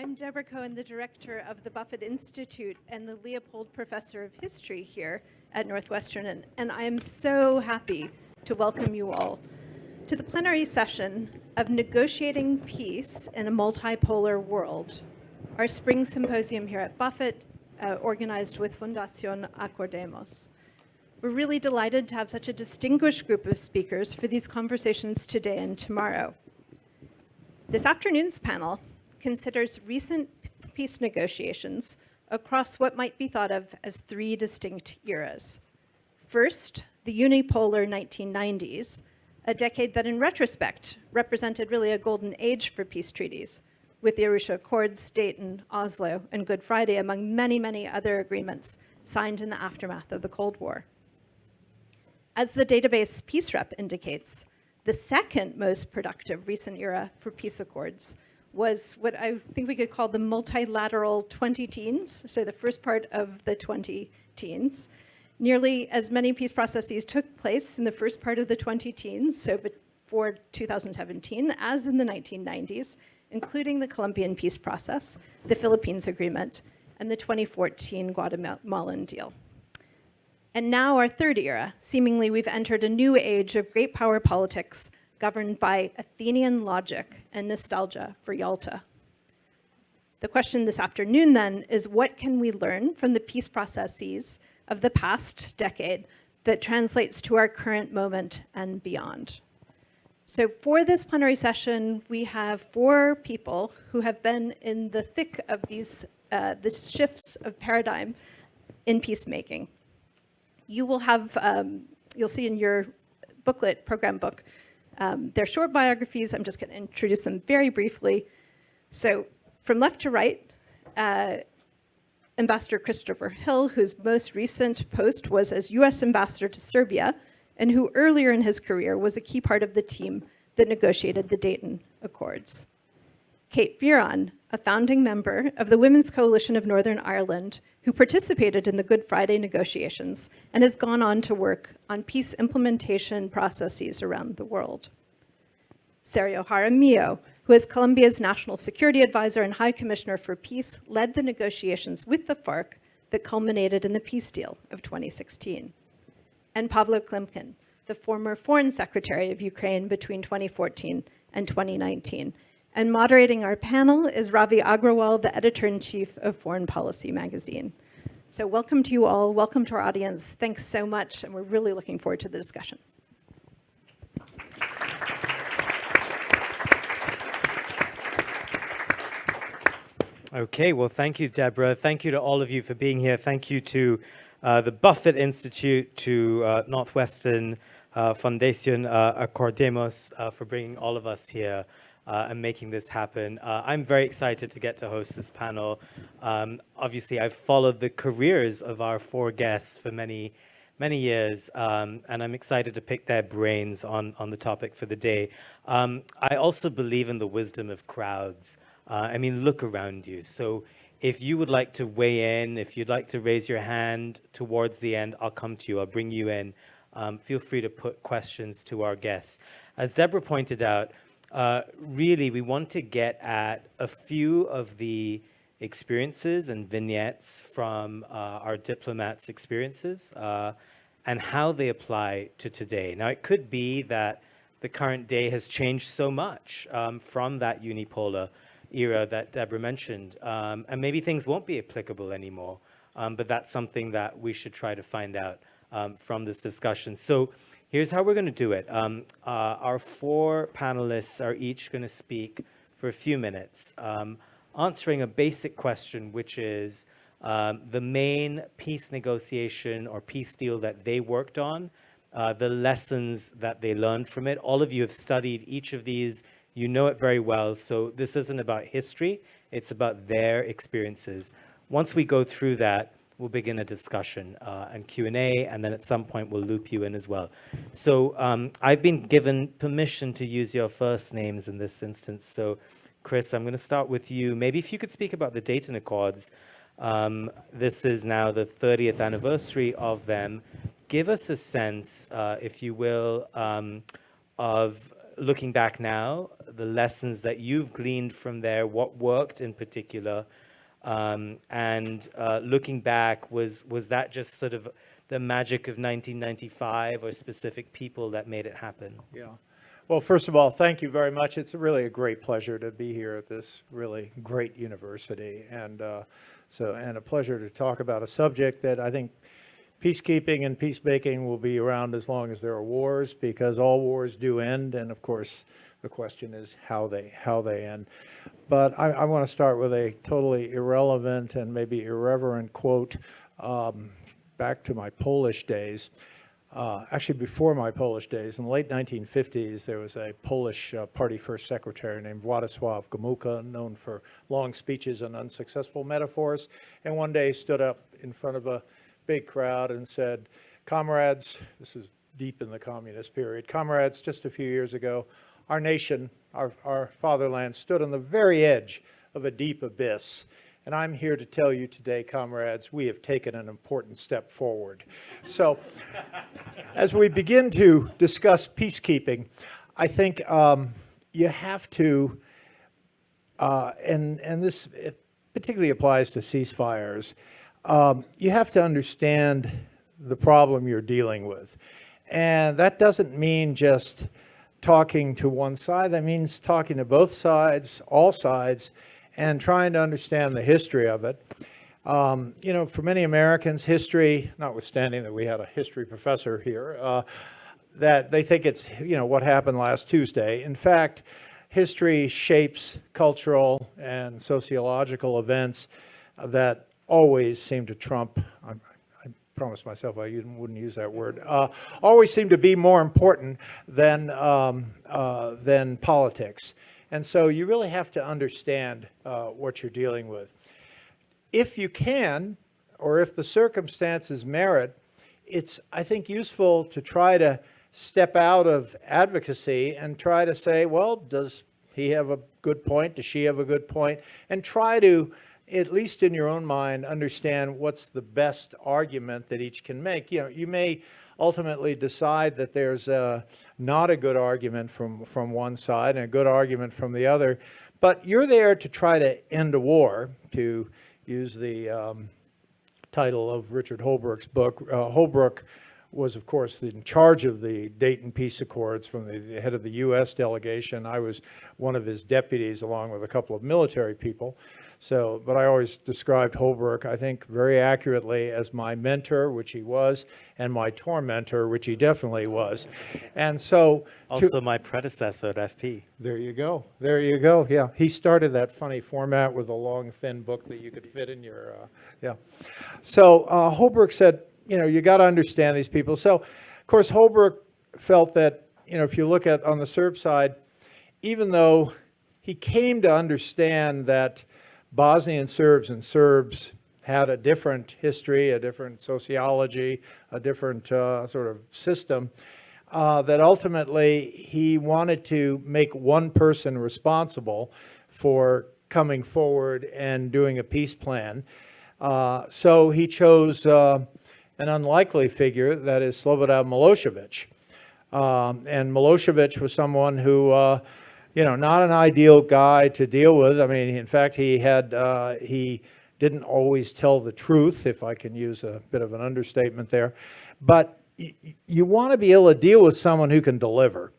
I'm Deborah Cohen, the director of the Buffett Institute and the Leopold Professor of History here at Northwestern, and I am so happy to welcome you all to the plenary session of Negotiating Peace in a Multipolar World, our spring symposium here at Buffett, organized with Fundación Acordemos. We're really delighted to have such a distinguished group of speakers for these conversations today and tomorrow. This afternoon's panel considers recent peace negotiations across what might be thought of as three distinct eras. First, the unipolar 1990s, a decade that in retrospect represented really a golden age for peace treaties, with the Arusha Accords, Dayton, Oslo, and Good Friday, among many, many other agreements signed in the aftermath of the Cold War. As the database PeaceRep indicates, the second most productive recent era for peace accords was what I think we could call the multilateral 20-teens, so the first part of the 20-teens. Nearly as many peace processes took place in the first part of the 20-teens, so before 2017, as in the 1990s, including the Colombian peace process, the Philippines agreement, and the 2014 Guatemalan deal. And now our third era, seemingly we've entered a new age of great power politics governed by Athenian logic and nostalgia for Yalta. The question this afternoon then is, what can we learn from the peace processes of the past decade that translates to our current moment and beyond? So for this plenary session, we have four people who have been in the thick of these the shifts of paradigm in peacemaking. You will have, you'll see in your booklet, program book, they're short biographies. I'm just going to introduce them very briefly. So from left to right, Ambassador Christopher Hill, whose most recent post was as US Ambassador to Serbia, and who earlier in his career was a key part of the team that negotiated the Dayton Accords. Kate Fearon, a founding member of the Women's Coalition of Northern Ireland, who participated in the Good Friday negotiations and has gone on to work on peace implementation processes around the world. Sergio Jaramillo, who as Colombia's National Security Advisor and High Commissioner for Peace, led the negotiations with the FARC that culminated in the peace deal of 2016. And Pavlo Klimkin, the former Foreign Secretary of Ukraine between 2014 and 2019. And moderating our panel is Ravi Agrawal, the editor-in-chief of Foreign Policy magazine. So welcome to you all, welcome to our audience. Thanks so much, and we're really looking forward to the discussion. Okay, well, thank you, Deborah. Thank you to all of you for being here. Thank you to the Buffett Institute, to Northwestern Fundación Acordemos for bringing all of us here and making this happen. I'm very excited to get to host this panel. Obviously, I've followed the careers of our four guests for many years, and I'm excited to pick their brains on the topic for the day. I also believe in the wisdom of crowds. I mean, look around you. So if you would like to weigh in, if you'd like to raise your hand towards the end, I'll come to you. I'll bring you in. Feel free to put questions to our guests. As Deborah pointed out, really, we want to get at a few of the experiences and vignettes from our diplomats' experiences and how they apply to today. Now, it could be that the current day has changed so much from that unipolar era that Deborah mentioned, and maybe things won't be applicable anymore, but that's something that we should try to find out from this discussion. So here's how we're going to do it. Our four panelists are each going to speak for a few minutes, answering a basic question, which is the main peace negotiation or peace deal that they worked on, the lessons that they learned from it. All of you have studied each of these. You know it very well. So this isn't about history. It's about their experiences. Once we go through that, we'll begin a discussion and Q&A, and then at some point we'll loop you in as well. So I've been given permission to use your first names in this instance. So Chris, I'm going to start with you. Maybe if you could speak about the Dayton Accords. This is now the 30th anniversary of them. Give us a sense, if you will, of looking back now, the lessons that you've gleaned from there, what worked in particular, and looking back, was that just sort of the magic of 1995 or specific people that made it happen? Yeah. Well, first of all, thank you very much. It's really a great pleasure to be here at this really great university, and and a pleasure to talk about a subject that I think peacekeeping and peacemaking will be around as long as there are wars, because all wars do end, and of course the question is how they end. But I want to start with a totally irrelevant and maybe irreverent quote back to my Polish days. Actually, before my Polish days, in the late 1950s, there was a Polish party first secretary named Władysław Gomułka, known for long speeches and unsuccessful metaphors, and one day stood up in front of a big crowd and said, "Comrades," this is deep in the communist period, "comrades, just a few years ago, our nation, our fatherland, stood on the very edge of a deep abyss. And I'm here to tell you today, comrades, we have taken an important step forward." So as we begin to discuss peacekeeping, I think you have to, and this particularly applies to ceasefires, you have to understand the problem you're dealing with. And that doesn't mean just talking to one side. That means talking to both sides, all sides, and trying to understand the history of it. You know, for many Americans, history, notwithstanding that we had a history professor here, that they think it's, you know, what happened last Tuesday. In fact, history shapes cultural and sociological events that always seem to trump, I promised myself I wouldn't use that word, always seem to be more important than politics. And so you really have to understand what you're dealing with. If you can, or if the circumstances merit, it's, I think, useful to try to step out of advocacy and try to say, well, does he have a good point? Does she have a good point? And try to, at least in your own mind, understand what's the best argument that each can make. You know, you may ultimately decide that there's not a good argument from one side and a good argument from the other, but you're there to try to end a war, to use the title of Richard Holbrooke's book. Holbrooke was, of course, in charge of the Dayton Peace Accords from the head of the U.S. delegation. I was one of his deputies, along with a couple of military people. So, but I always described Holbrooke, I think, very accurately as my mentor, which he was, and my tormentor, which he definitely was. And so... Also my predecessor at FP. There you go. There you go. Yeah. He started that funny format with a long, thin book that you could fit in your... yeah. So Holbrooke said, you know, you got to understand these people. So, of course, Holbrooke felt that, you know, if you look at on the Serb side, even though he came to understand that Bosnian Serbs and Serbs had a different history, a different sociology, a different sort of system, that ultimately he wanted to make one person responsible for coming forward and doing a peace plan. So he chose an unlikely figure, that is Slobodan Milosevic. And Milosevic was someone who you know, not an ideal guy to deal with. I mean, in fact, he didn't always tell the truth, if I can use a bit of an understatement there. But you want to be able to deal with someone who can deliver.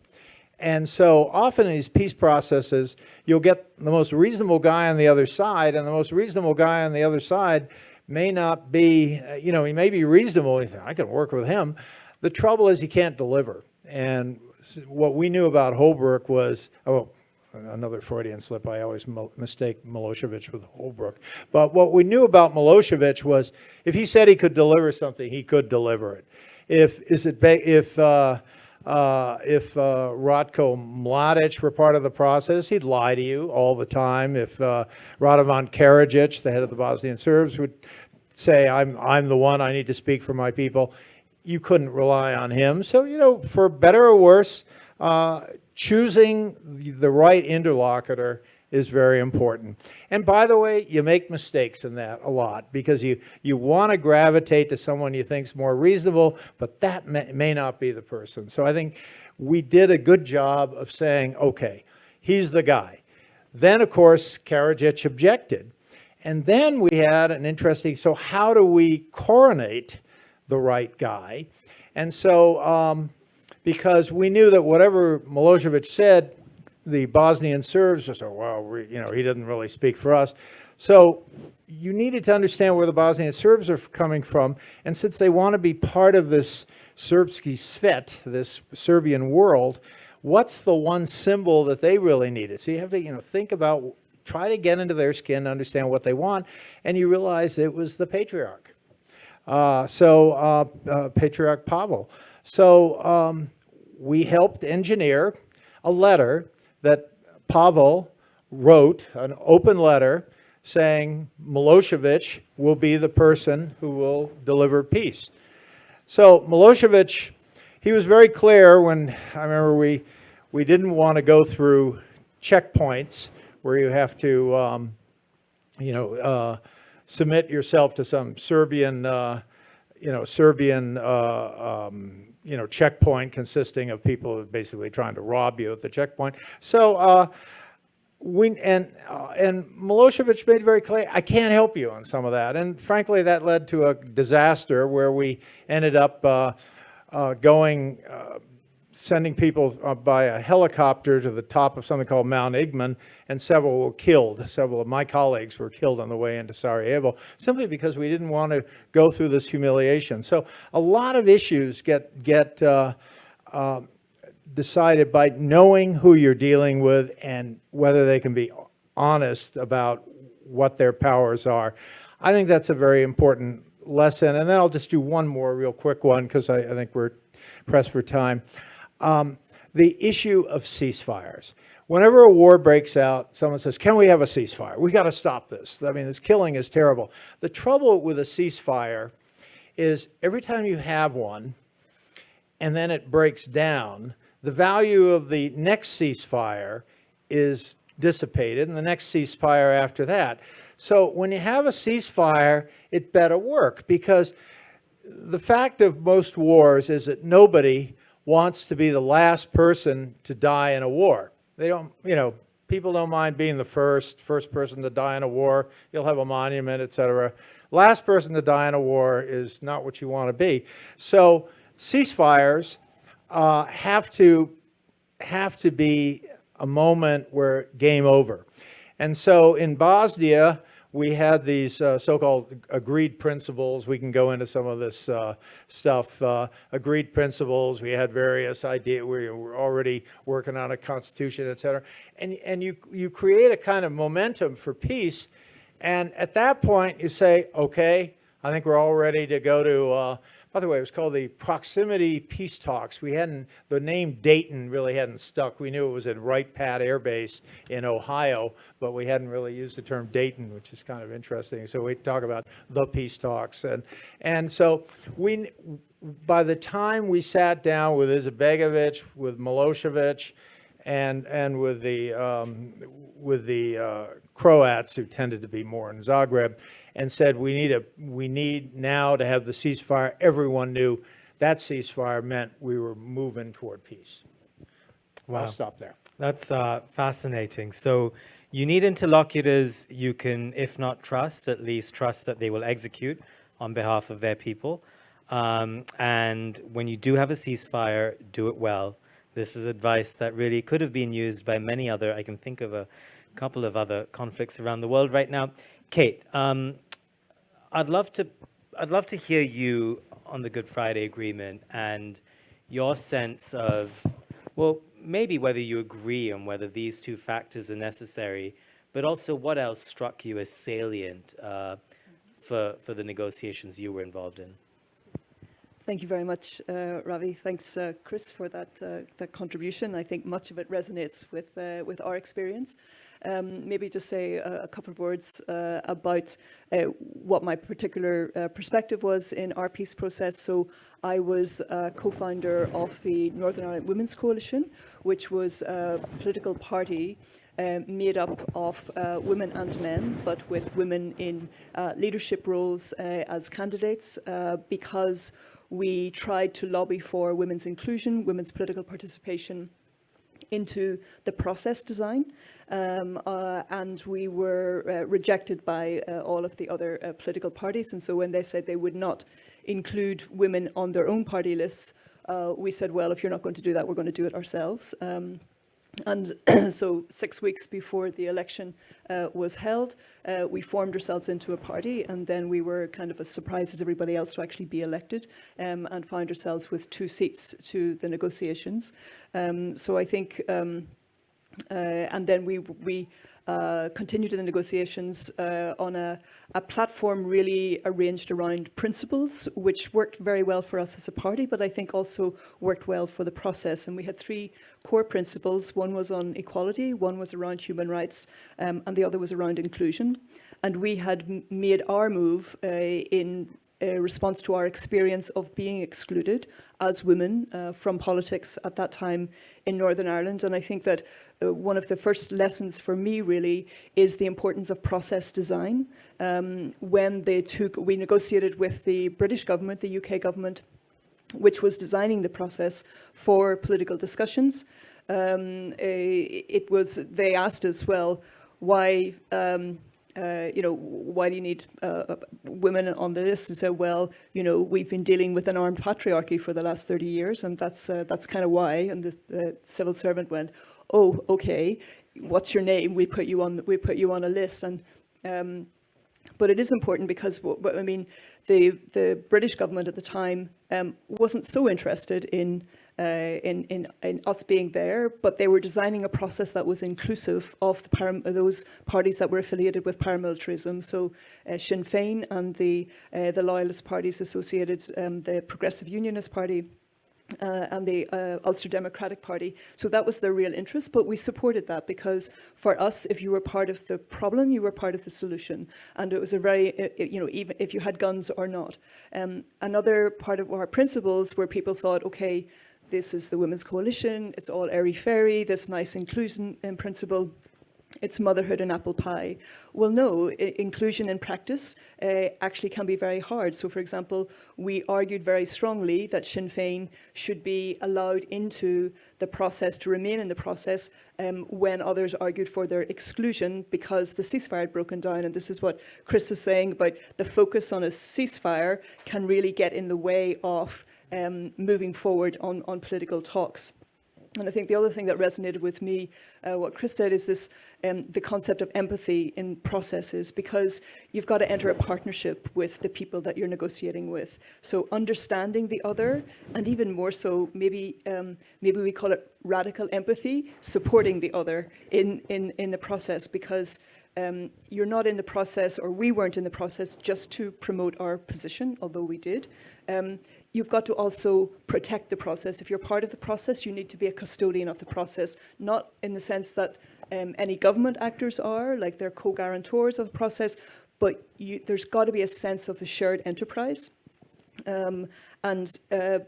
And so often in these peace processes, you'll get the most reasonable guy on the other side, and the most reasonable guy on the other side may not be, you know, he may be reasonable. You think, I can work with him. The trouble is he can't deliver. And what we knew about Holbrooke was, oh, another Freudian slip, I always mistake Milosevic with Holbrooke. But what we knew about Milosevic was if he said he could deliver something, he could deliver it. If Ratko Mladic were part of the process, he'd lie to you all the time. If Radovan Karadzic, the head of the Bosnian Serbs, would say, I'm the one, I need to speak for my people, you couldn't rely on him. So, you know, for better or worse, choosing the right interlocutor is very important. And by the way, you make mistakes in that a lot, because you want to gravitate to someone you think's more reasonable, but that may not be the person. So I think we did a good job of saying, okay, he's the guy. Then, of course, Karadzic objected. And then we had an interesting, so how do we coronate the right guy? And so, because we knew that whatever Milosevic said, the Bosnian Serbs would say, well, he didn't really speak for us. So you needed to understand where the Bosnian Serbs are coming from. And since they want to be part of this Srpski svet, this Serbian world, what's the one symbol that they really needed? So you have to, think about, try to get into their skin, understand what they want, and you realize it was the patriarch. Patriarch Pavel. So we helped engineer a letter that Pavel wrote, an open letter saying Milosevic will be the person who will deliver peace. So Milosevic, he was very clear when, I remember we didn't want to go through checkpoints where you have to, submit yourself to some Serbian checkpoint consisting of people basically trying to rob you at the checkpoint. So and Milosevic made it very clear, I can't help you on some of that. And frankly, that led to a disaster where we ended up sending people by a helicopter to the top of something called Mount Igman, and several were killed. Several of my colleagues were killed on the way into Sarajevo, simply because we didn't want to go through this humiliation. So a lot of issues get decided by knowing who you're dealing with and whether they can be honest about what their powers are. I think that's a very important lesson. And then I'll just do one more real quick one, because I think we're pressed for time. The issue of ceasefires. Whenever a war breaks out, someone says, can we have a ceasefire? We got to stop this. I mean, this killing is terrible. The trouble with a ceasefire is every time you have one and then it breaks down, the value of the next ceasefire is dissipated, and the next ceasefire after that. So when you have a ceasefire, it better work, because the fact of most wars is that nobody wants to be the last person to die in a war. They don't, people don't mind being the first person to die in a war. You'll have a monument, etc. Last person to die in a war is not what you want to be. So ceasefires have to be a moment where game over. And so in Bosnia, we had these so-called agreed principles. We can go into some of this stuff. Agreed principles. We had various ideas. We were already working on a constitution, et cetera. And you create a kind of momentum for peace. And at that point, you say, okay, I think we're all ready to go to, by the way, it was called the Proximity Peace Talks. The name Dayton really hadn't stuck. We knew it was at Wright Pat Air Base in Ohio, but we hadn't really used the term Dayton, which is kind of interesting. So we talk about the peace talks. And so by the time we sat down with Izetbegovic, with Milosevic, and with the Croats, who tended to be more in Zagreb, and said we need now to have the ceasefire, everyone knew that ceasefire meant we were moving toward peace. Wow. I'll stop there. That's fascinating. So you need interlocutors you can, if not trust, at least trust that they will execute on behalf of their people. And when you do have a ceasefire, do it well. This is advice that really could have been used by many other, I can think of a couple of other conflicts around the world right now. Kate, I'd love to hear you on the Good Friday Agreement and your sense of, well, maybe whether you agree on whether these two factors are necessary, but also what else struck you as salient for the negotiations you were involved in. Thank you very much, Ravi. Thanks, Chris, for that contribution. I think much of it resonates with our experience. Maybe just say a couple of words about what my particular perspective was in our peace process. So I was co-founder of the Northern Ireland Women's Coalition, which was a political party made up of women and men, but with women in leadership roles as candidates, because we tried to lobby for women's inclusion, women's political participation, into the process design, and we were rejected by all of the other political parties. And so when they said they would not include women on their own party lists, we said, well, if you're not going to do that, we're going to do it ourselves. And so 6 weeks before the election was held, we formed ourselves into a party, and then we were kind of as surprised as everybody else to actually be elected, and found ourselves with 2 seats to the negotiations. So I think, and then we continued the negotiations on a platform really arranged around principles, which worked very well for us as a party, but I think also worked well for the process. And we had 3 core principles. One was on equality, one was around human rights, and the other was around inclusion. And we had made our move in response to our experience of being excluded as women from politics at that time in Northern Ireland. And I think that one of the first lessons for me really is the importance of process design. When we negotiated with the British government, the UK government, which was designing the process for political discussions. They asked us, well, why why do you need women on the list? And said, well, we've been dealing with an armed patriarchy for the last 30 years, and that's kind of why. And the civil servant went, oh, okay, what's your name? We put you on a list. And but it is important because I mean, the British government at the time wasn't so interested in us being there, but they were designing a process that was inclusive of those parties that were affiliated with paramilitarism. So Sinn Féin and the loyalist parties associated, the Progressive Unionist Party, and the Ulster Democratic Party. So that was their real interest, but we supported that because for us, if you were part of the problem, you were part of the solution. And it was a very, even if you had guns or not. Another part of our principles where people thought, okay, this is the Women's Coalition, it's all airy-fairy, this nice inclusion in principle, it's motherhood and apple pie. Well, no, inclusion in practice actually can be very hard. So, for example, we argued very strongly that Sinn Féin should be allowed into the process, to remain in the process, when others argued for their exclusion because the ceasefire had broken down. And this is what Chris was saying about the focus on a ceasefire can really get in the way of moving forward on political talks. And I think the other thing that resonated with me, what Chris said, is this, the concept of empathy in processes, because you've got to enter a partnership with the people that you're negotiating with. So understanding the other, and even more so, maybe we call it radical empathy, supporting the other in the process, because you're not in the process, or we weren't in the process just to promote our position, although we did. You've got to also protect the process. If you're part of the process, you need to be a custodian of the process, not in the sense that any government actors are, like they're co-guarantors of the process, but there's got to be a sense of a shared enterprise.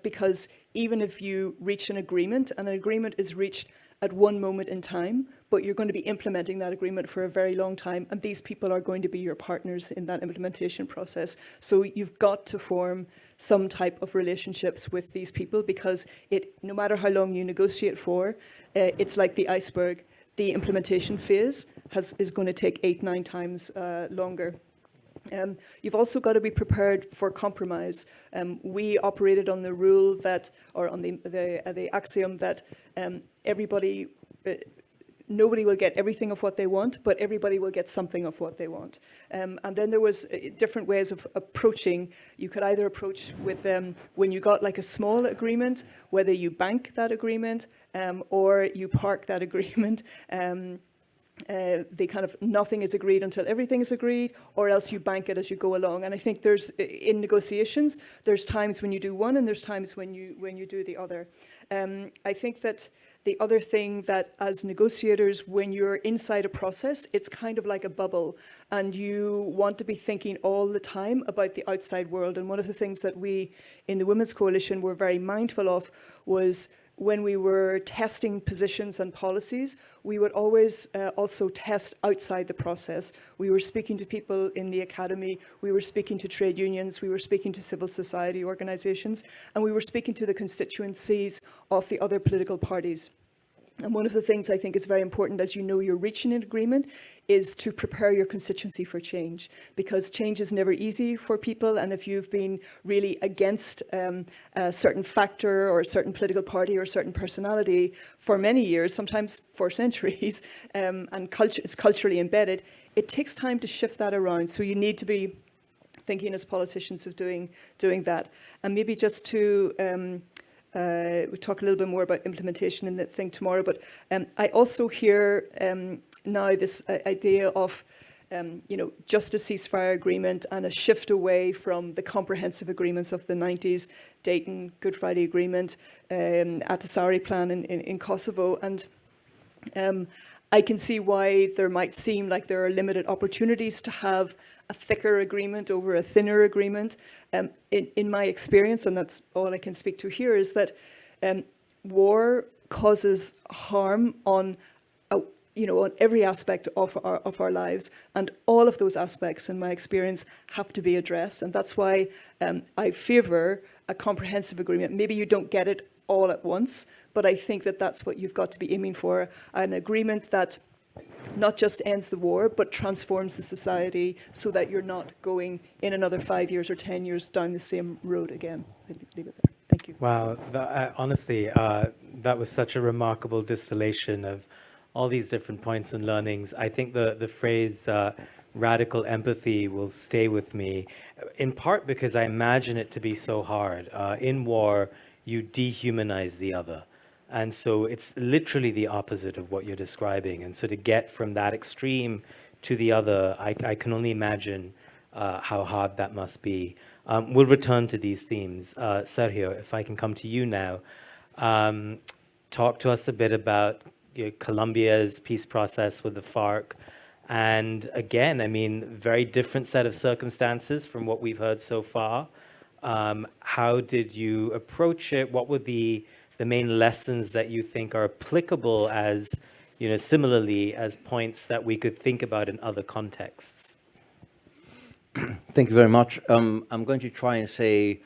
Because even if you reach an agreement, and an agreement is reached at one moment in time, but you're going to be implementing that agreement for a very long time, and these people are going to be your partners in that implementation process. So you've got to form some type of relationships with these people, because no matter how long you negotiate for, it's like the iceberg. The implementation phase is going to take 8-9 times longer. You've also got to be prepared for compromise. We operated on the rule that, or on the axiom that nobody will get everything of what they want, but everybody will get something of what they want. And then there was different ways of approaching. You could either approach with when you got like a small agreement, whether you bank that agreement or you park that agreement. The kind of nothing is agreed until everything is agreed, or else you bank it as you go along. And I think in negotiations, there's times when you do one and there's times when you do the other. I think that the other thing that as negotiators, when you're inside a process, it's kind of like a bubble, and you want to be thinking all the time about the outside world. And one of the things that we in the Women's Coalition were very mindful of was when we were testing positions and policies, we would always also test outside the process. We were speaking to people in the academy, we were speaking to trade unions, we were speaking to civil society organizations, and we were speaking to the constituencies of the other political parties. And one of the things I think is very important as you know you're reaching an agreement is to prepare your constituency for change, because change is never easy for people. And if you've been really against a certain factor or a certain political party or a certain personality for many years, sometimes for centuries, and it's culturally embedded, it takes time to shift that around. So you need to be thinking as politicians of doing that. And maybe just to we'll talk a little bit more about implementation in the thing tomorrow, but I also hear now this idea of just a ceasefire agreement and a shift away from the comprehensive agreements of the 90s, Dayton, Good Friday Agreement, Ahtisaari Plan in Kosovo. And I can see why there might seem like there are limited opportunities to have a thicker agreement over a thinner agreement. In my experience, and that's all I can speak to here, is that war causes harm on on every aspect of our lives, and all of those aspects, in my experience, have to be addressed. And that's why I favour a comprehensive agreement. Maybe you don't get it all at once, but I think that that's what you've got to be aiming for, an agreement that not just ends the war, but transforms the society so that you're not going in another 5 years or 10 years down the same road again. I'll leave it there. Thank you. Wow, honestly, that was such a remarkable distillation of all these different points and learnings. I think the phrase radical empathy will stay with me, in part because I imagine it to be so hard. In war, you dehumanize the other. And so it's literally the opposite of what you're describing. And so to get from that extreme to the other, I can only imagine how hard that must be. We'll return to these themes. Sergio, if I can come to you now, talk to us a bit about Colombia's peace process with the FARC. And again, I mean, very different set of circumstances from what we've heard so far. How did you approach it? What were the main lessons that you think are applicable as, similarly as points that we could think about in other contexts? Thank you very much. I'm going to try and say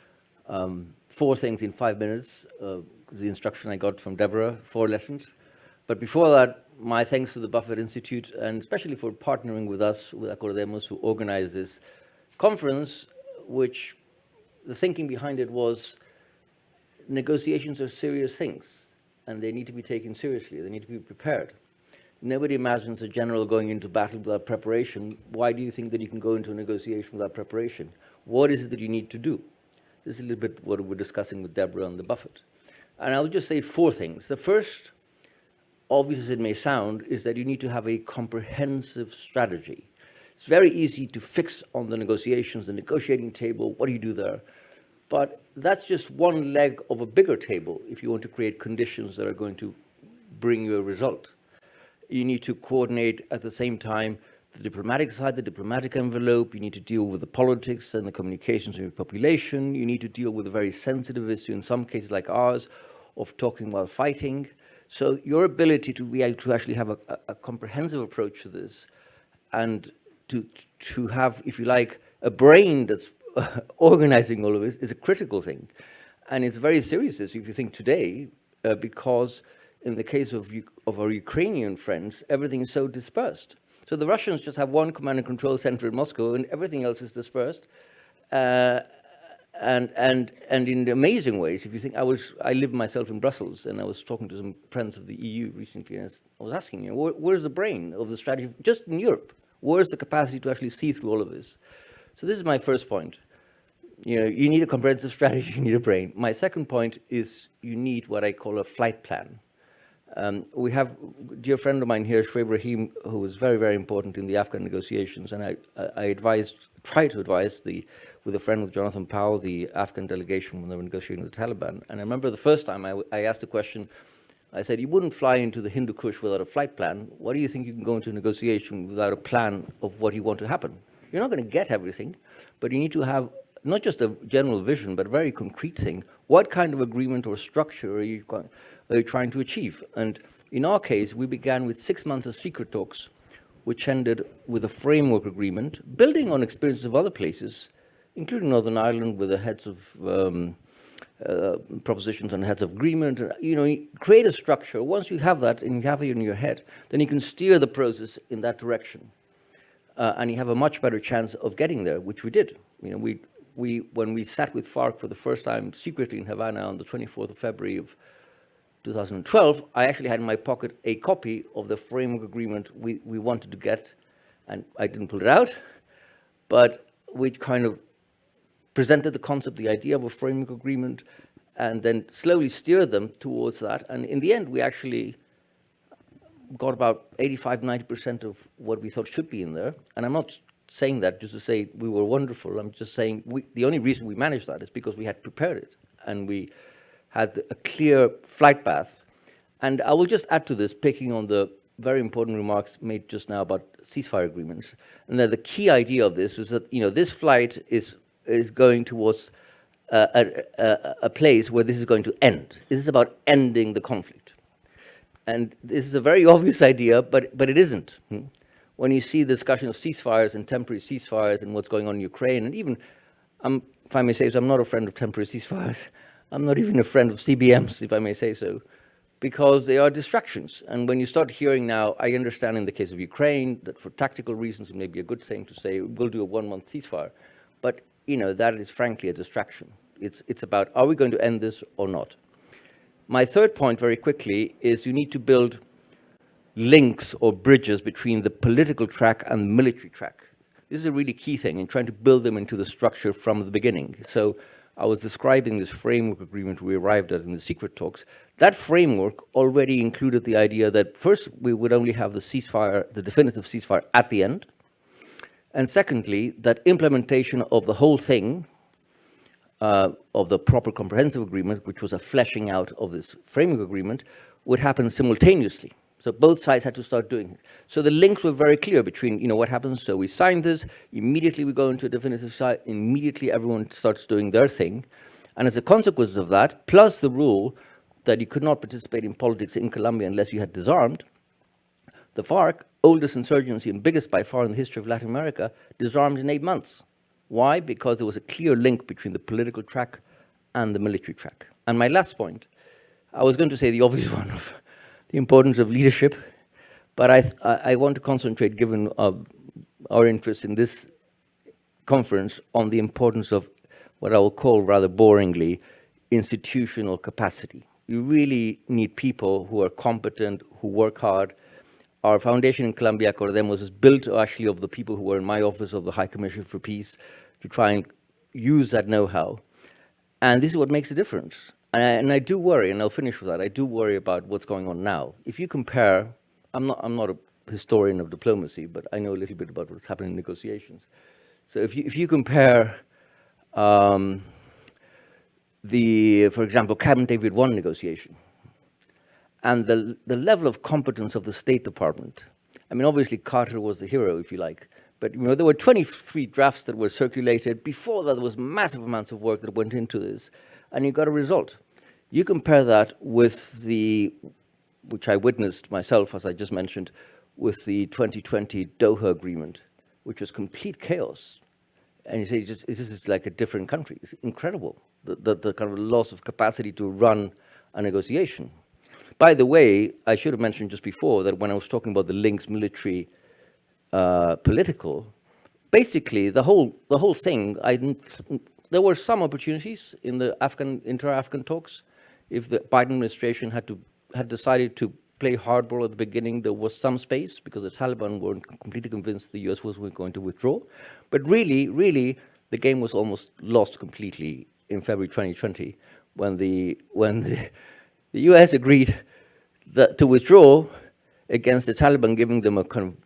4 things in 5 minutes, the instruction I got from Deborah, 4 lessons. But before that, my thanks to the Buffett Institute, and especially for partnering with us, with Acordemos, to organize this conference, which the thinking behind it was negotiations are serious things, and they need to be taken seriously. They need to be prepared. Nobody imagines a general going into battle without preparation. Why do you think that you can go into a negotiation without preparation? What is it that you need to do? This is a little bit what we're discussing with Deborah and the Buffett. And I'll just say 4 things. The first, obvious as it may sound, is that you need to have a comprehensive strategy. It's very easy to fix on the negotiations, the negotiating table, what do you do there? But that's just one leg of a bigger table if you want to create conditions that are going to bring you a result. You need to coordinate at the same time the diplomatic side, the diplomatic envelope. You need to deal with the politics and the communications of your population. You need to deal with a very sensitive issue, in some cases like ours, of talking while fighting. So your ability to be able to actually have a comprehensive approach to this, and to have, if you like, a brain that's organizing all of this, is a critical thing. And it's very serious if you think today, because in the case of our Ukrainian friends, everything is so dispersed. So the Russians just have one command and control center in Moscow, and everything else is dispersed. And in amazing ways, if you think, I live myself in Brussels, and I was talking to some friends of the EU recently, and I was asking, where's the brain of the strategy, just in Europe? Where's the capacity to actually see through all of this? So this is my first point. You need a comprehensive strategy, you need a brain. My second point is you need what I call a flight plan. We have a dear friend of mine here, Shoaib Rahim, who was very, very important in the Afghan negotiations, and I tried to advise with a friend of Jonathan Powell, the Afghan delegation when they were negotiating with the Taliban. And I remember the first time I asked a question, I said, you wouldn't fly into the Hindu Kush without a flight plan. Why do you think you can go into a negotiation without a plan of what you want to happen? You're not going to get everything, but you need to have not just a general vision, but a very concrete thing. What kind of agreement or structure are you trying to achieve? And in our case, we began with 6 months of secret talks, which ended with a framework agreement, building on experiences of other places, including Northern Ireland, with the heads of propositions on heads of agreement. You know, you create a structure. Once you have that and you have it in your head, then you can steer the process in that direction. And you have a much better chance of getting there, which we did. You know, when we sat with FARC for the first time secretly in Havana on the 24th of February of 2012, I actually had in my pocket a copy of the framework agreement we wanted to get, and I didn't pull it out, but we kind of presented the concept, the idea of a framework agreement, and then slowly steered them towards that. And in the end, we actually got about 85, 90% of what we thought should be in there. And I'm not saying that just to say we were wonderful. I'm just saying the only reason we managed that is because we had prepared it and we had a clear flight path. And I will just add to this, picking on the very important remarks made just now about ceasefire agreements. And that the key idea of this is that, you know, this flight is going towards a place where this is going to end. This is about ending the conflict. And this is a very obvious idea, but it isn't. When you see the discussion of ceasefires and temporary ceasefires and what's going on in Ukraine, and even, if I may say so, I'm not a friend of temporary ceasefires. I'm not even a friend of CBMs, if I may say so, because they are distractions. And when you start hearing now, I understand in the case of Ukraine that for tactical reasons it may be a good thing to say we'll do a 1-month ceasefire, but you know, that is frankly a distraction. It's about, are we going to end this or not? My third point, very quickly, is you need to build links or bridges between the political track and the military track. This is a really key thing in trying to build them into the structure from the beginning. So I was describing this framework agreement we arrived at in the secret talks. That framework already included the idea that first we would only have the ceasefire, the definitive ceasefire at the end. And secondly, that implementation of the whole thing, of the proper comprehensive agreement, which was a fleshing out of this framework agreement, would happen simultaneously. So both sides had to start doing it. So the links were very clear between, you know, what happens. So we signed this, immediately we go into a definitive side, immediately everyone starts doing their thing. And as a consequence of that, plus the rule that you could not participate in politics in Colombia unless you had disarmed, the FARC, oldest insurgency and biggest by far in the history of Latin America, disarmed in 8 months. Why? Because there was a clear link between the political track and the military track. And my last point, I was going to say the obvious one of the importance of leadership, but I want to concentrate, given our interest in this conference, on the importance of what I will call rather boringly institutional capacity. You really need people who are competent, who work hard. Our foundation in Colombia, Acordemos, is built actually of the people who were in my office of the High Commission for Peace to try and use that know-how. And this is what makes a difference. And I do worry, and I'll finish with that, I do worry about what's going on now. If you compare, I'm not a historian of diplomacy, but I know a little bit about what's happening in negotiations. So if you compare for example, Camp David I negotiation, and the level of competence of the State Department. I mean, obviously Carter was the hero, if you like, but you know, there were 23 drafts that were circulated. Before that, there was massive amounts of work that went into this, and you got a result. You compare that with which I witnessed myself, as I just mentioned, with the 2020 Doha Agreement, which was complete chaos. And you say, this is like a different country. It's incredible, the kind of loss of capacity to run a negotiation. By the way, I should have mentioned just before that when I was talking about the links military, political, basically the whole thing, there were some opportunities in the inter-Afghan talks. If the Biden administration had decided to play hardball at the beginning, there was some space because the Taliban weren't completely convinced the US was going to withdraw. But really, the game was almost lost completely in February 2020 when the US agreed to withdraw against the Taliban, giving them a kind of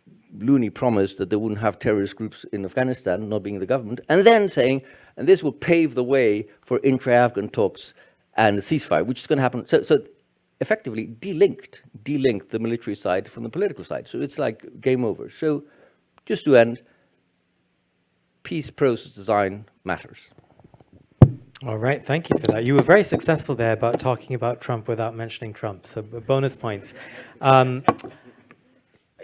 loony promise that they wouldn't have terrorist groups in Afghanistan, not being the government, and then saying, and this will pave the way for intra-Afghan talks and a ceasefire, which is going to happen. So effectively delinked the military side from the political side. So it's like game over. So just to end, peace process design matters. All right, thank you for that. You were very successful there about talking about Trump without mentioning Trump, so bonus points.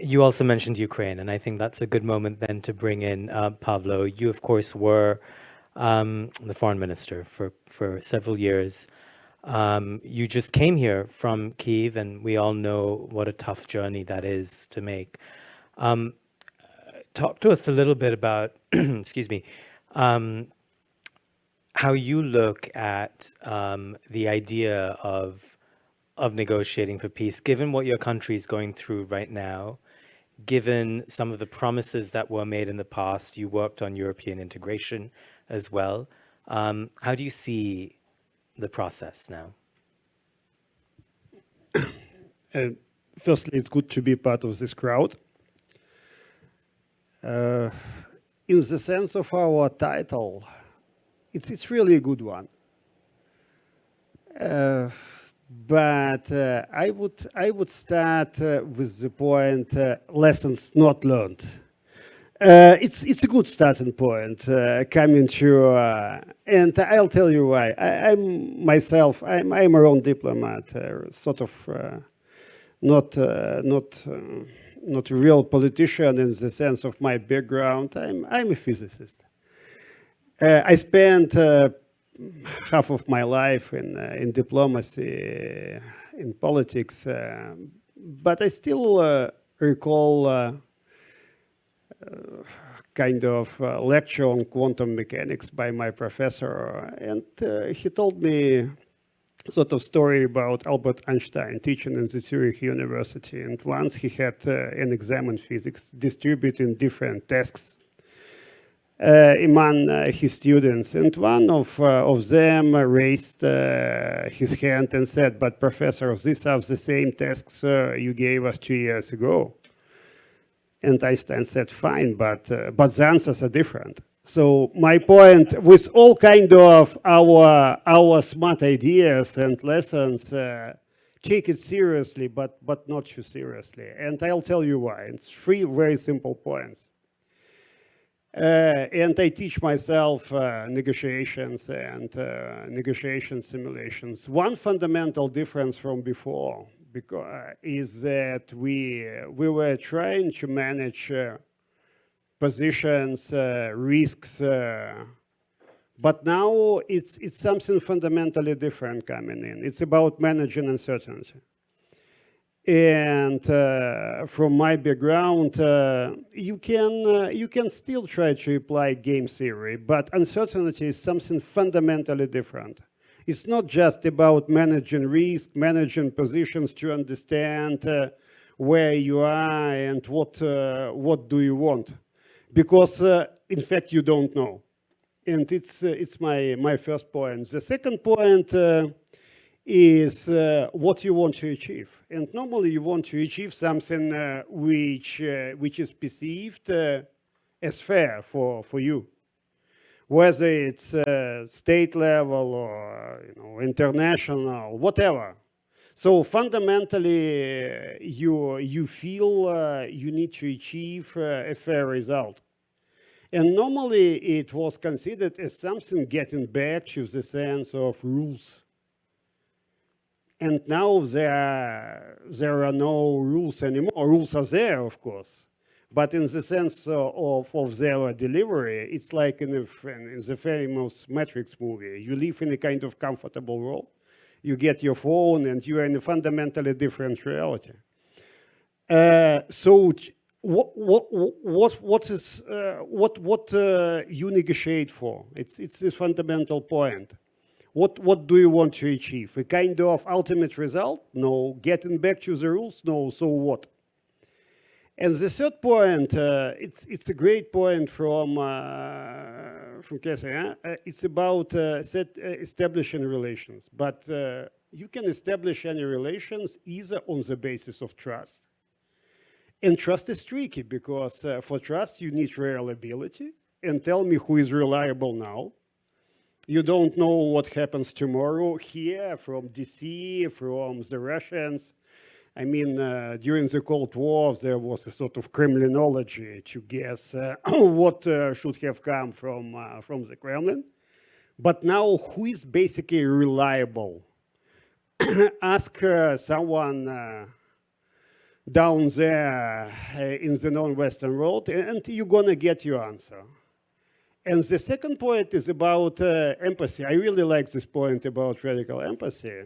You also mentioned Ukraine, and I think that's a good moment then to bring in Pavlo. You, of course, were the foreign minister for several years. You just came here from Kyiv, and we all know what a tough journey that is to make. Talk to us a little bit about, excuse me, how you look at the idea of negotiating for peace, given what your country is going through right now, given some of the promises that were made in the past. You worked on European integration as well. How do you see the process now? Firstly, it's good to be part of this crowd. In the sense of our title, it's really a good one. But I would start with the point lessons not learned. It's a good starting point coming to, and I'll tell you why. I'm myself, I'm a own diplomat, sort of not a real politician in the sense of my background. I'm a physicist. I spent half of my life in diplomacy, in politics, but I still recall kind of lecture on quantum mechanics by my professor, and he told me sort of story about Albert Einstein teaching in the Zurich University, and once he had an exam in physics distributing different tasks among his students, and one of them raised his hand and said, "But professor, these are the same tasks you gave us 2 years ago." And Einstein said, "Fine, but the answers are different." So my point, with all kind of our smart ideas and lessons, take it seriously, but not too seriously. And I'll tell you why. It's 3 very simple points. And I teach myself negotiations and negotiation simulations. One fundamental difference from before is that we were trying to manage positions, risks, but now it's something fundamentally different coming in. It's about managing uncertainty. And from my background, you can still try to apply game theory, but uncertainty is something fundamentally different. It's not just about managing risk, managing positions to understand where you are and what do you want, because in fact you don't know. And it's my first point. The second point is what you want to achieve. And normally you want to achieve something which is perceived as fair for you, whether it's state level or international, whatever. So fundamentally, you feel you need to achieve a fair result. And normally it was considered as something getting back to the sense of rules. And now there are no rules anymore. Rules are there, of course. But in the sense of their delivery, it's like in the famous Matrix movie. You live in a kind of comfortable world. You get your phone and you're in a fundamentally different reality. So what you negotiate for? It's this fundamental point. What do you want to achieve? A kind of ultimate result? No. Getting back to the rules? No. So what? And the third point, it's a great point from Casey. It's about establishing relations. But you can establish any relations either on the basis of trust. And trust is tricky because for trust you need reliability. And tell me who is reliable now. You don't know what happens tomorrow here from DC, from the Russians. I mean, during the Cold War, there was a sort of Kremlinology to guess what should have come from the Kremlin. But now, who is basically reliable? Ask someone down there in the non-Western world, and you're going to get your answer. And the second point is about empathy. I really like this point about radical empathy.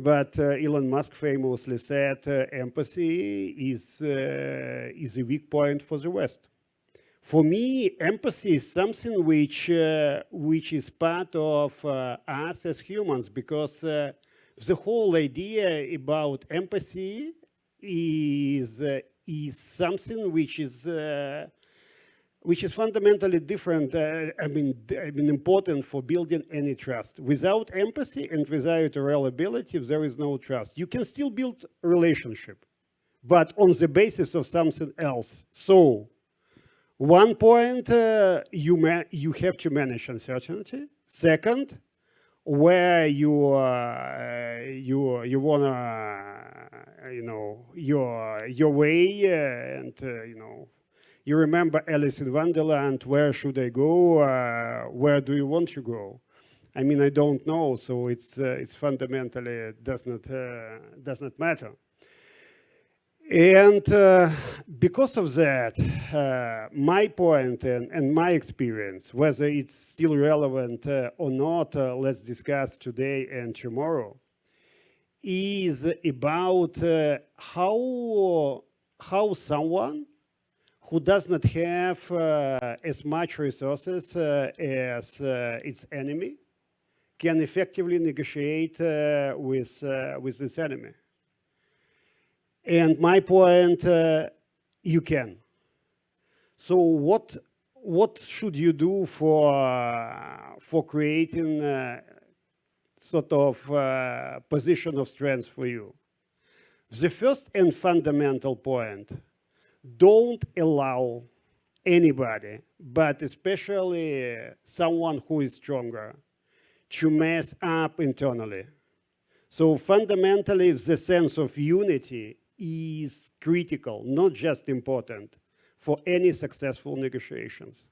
But Elon Musk famously said empathy is a weak point for the West. For me, empathy is something which is part of us as humans, because the whole idea about empathy is something which is fundamentally different, important for building any trust. Without empathy and without reliability, there is no trust. You can still build a relationship, but on the basis of something else. So, one point, you have to manage uncertainty. Second, where you wanna, your way, and you remember Alice in Wonderland. Where should I go? Where do you want to go? I mean, I don't know, so it's fundamentally does not matter. And because of that, my point and my experience, whether it's still relevant or not, let's discuss today and tomorrow, is about how someone who does not have as much resources as its enemy can effectively negotiate with this enemy. And my point, you can. So what should you do for creating sort of position of strength for you? The first and fundamental point: don't allow anybody, but especially someone who is stronger, to mess up internally. So fundamentally, the sense of unity is critical, not just important, for any successful negotiations.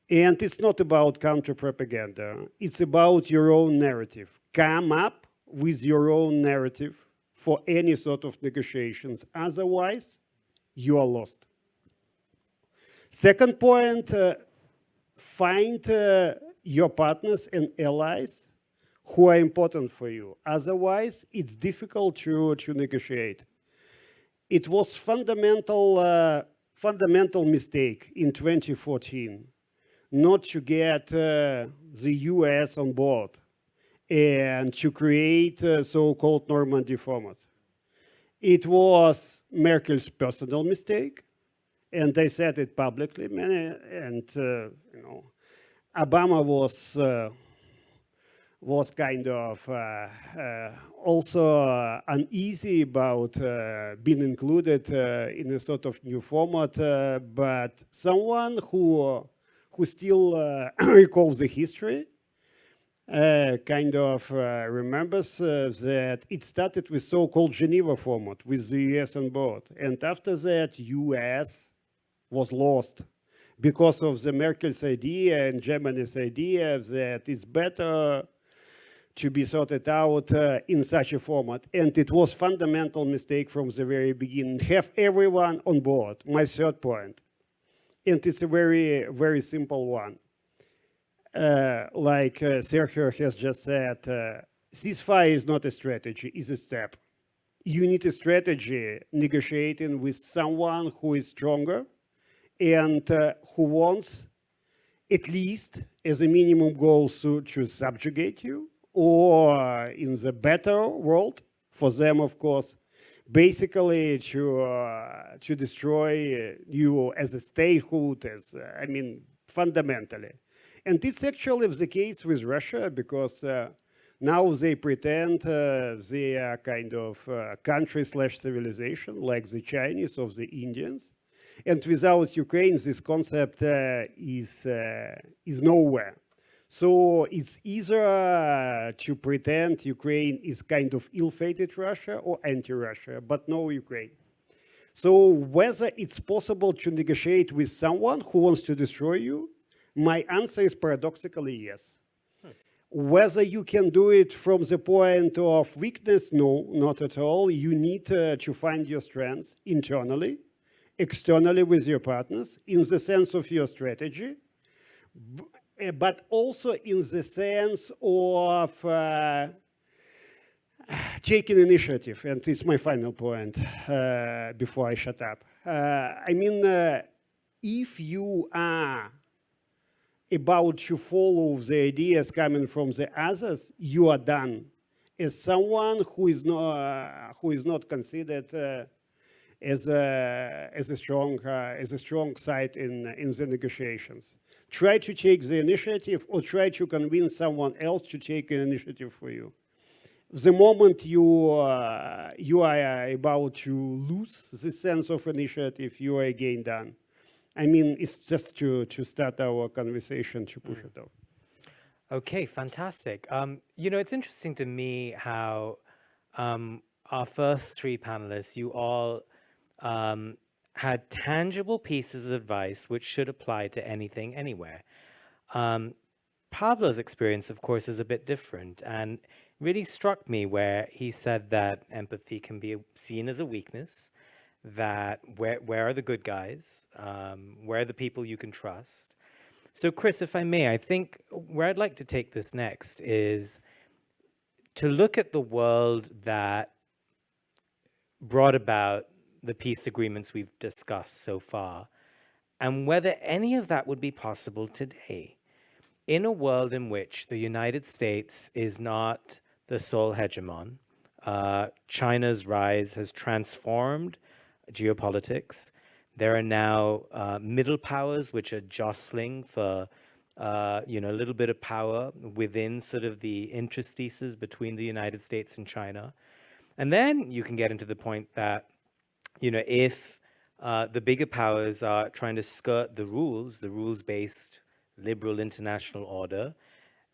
And it's not about counter-propaganda. It's about your own narrative. Come up with your own narrative for any sort of negotiations. Otherwise, you are lost. Second point, find your partners and allies who are important for you. Otherwise, it's difficult to negotiate. It was fundamental mistake in 2014 not to get the US on board and to create a so-called Normandy format. It was Merkel's personal mistake, and they said it publicly. Obama was kind of also uneasy about being included in a sort of new format, but someone who still recalls the history kind of remembers that it started with so-called Geneva format with the US on board, and after that US was lost because of the Merkel's idea and Germany's idea that it's better to be sorted out in such a format. And it was fundamental mistake from the very beginning. Have everyone on board, my third point. And it's a very, very simple one. Like Sergio has just said, ceasefire is not a strategy, it's a step. You need a strategy negotiating with someone who is stronger and who wants, at least as a minimum goal, to subjugate you, or in the better world, for them, of course, basically to destroy you as a statehood, fundamentally. And it's actually the case with Russia, because now they pretend they are kind of country/civilization, like the Chinese or the Indians. And without Ukraine, this concept is nowhere. So it's either to pretend Ukraine is kind of ill-fated Russia or anti-Russia, but no Ukraine. So whether it's possible to negotiate with someone who wants to destroy you, my answer is paradoxically yes. Whether you can do it from the point of weakness, no, not at all. You need to find your strengths internally externally with your partners in the sense of your strategy, but also in the sense of taking initiative. And it's my final point before I shut up. I mean, if you are about to follow the ideas coming from the others, you are done. As someone who is not considered as a strong side in the negotiations. Try to take the initiative, or try to convince someone else to take an initiative for you. The moment you are about to lose the sense of initiative, you are again done. I mean, it's just to start our conversation, to push it off. Okay, fantastic. You know, it's interesting to me how our first three panelists, you all had tangible pieces of advice which should apply to anything, anywhere. Pavlo's experience, of course, is a bit different, and really struck me where he said that empathy can be seen as a weakness, that where are the good guys, where are the people you can trust. So Chris, if I may, I think where I'd like to take this next is to look at the world that brought about the peace agreements we've discussed so far, and whether any of that would be possible today, in a world in which the United States is not the sole hegemon. China's rise has transformed geopolitics. There are now middle powers which are jostling for a little bit of power within sort of the interstices between the United States and China. And then you can get into the point that, if the bigger powers are trying to skirt the rules-based liberal international order,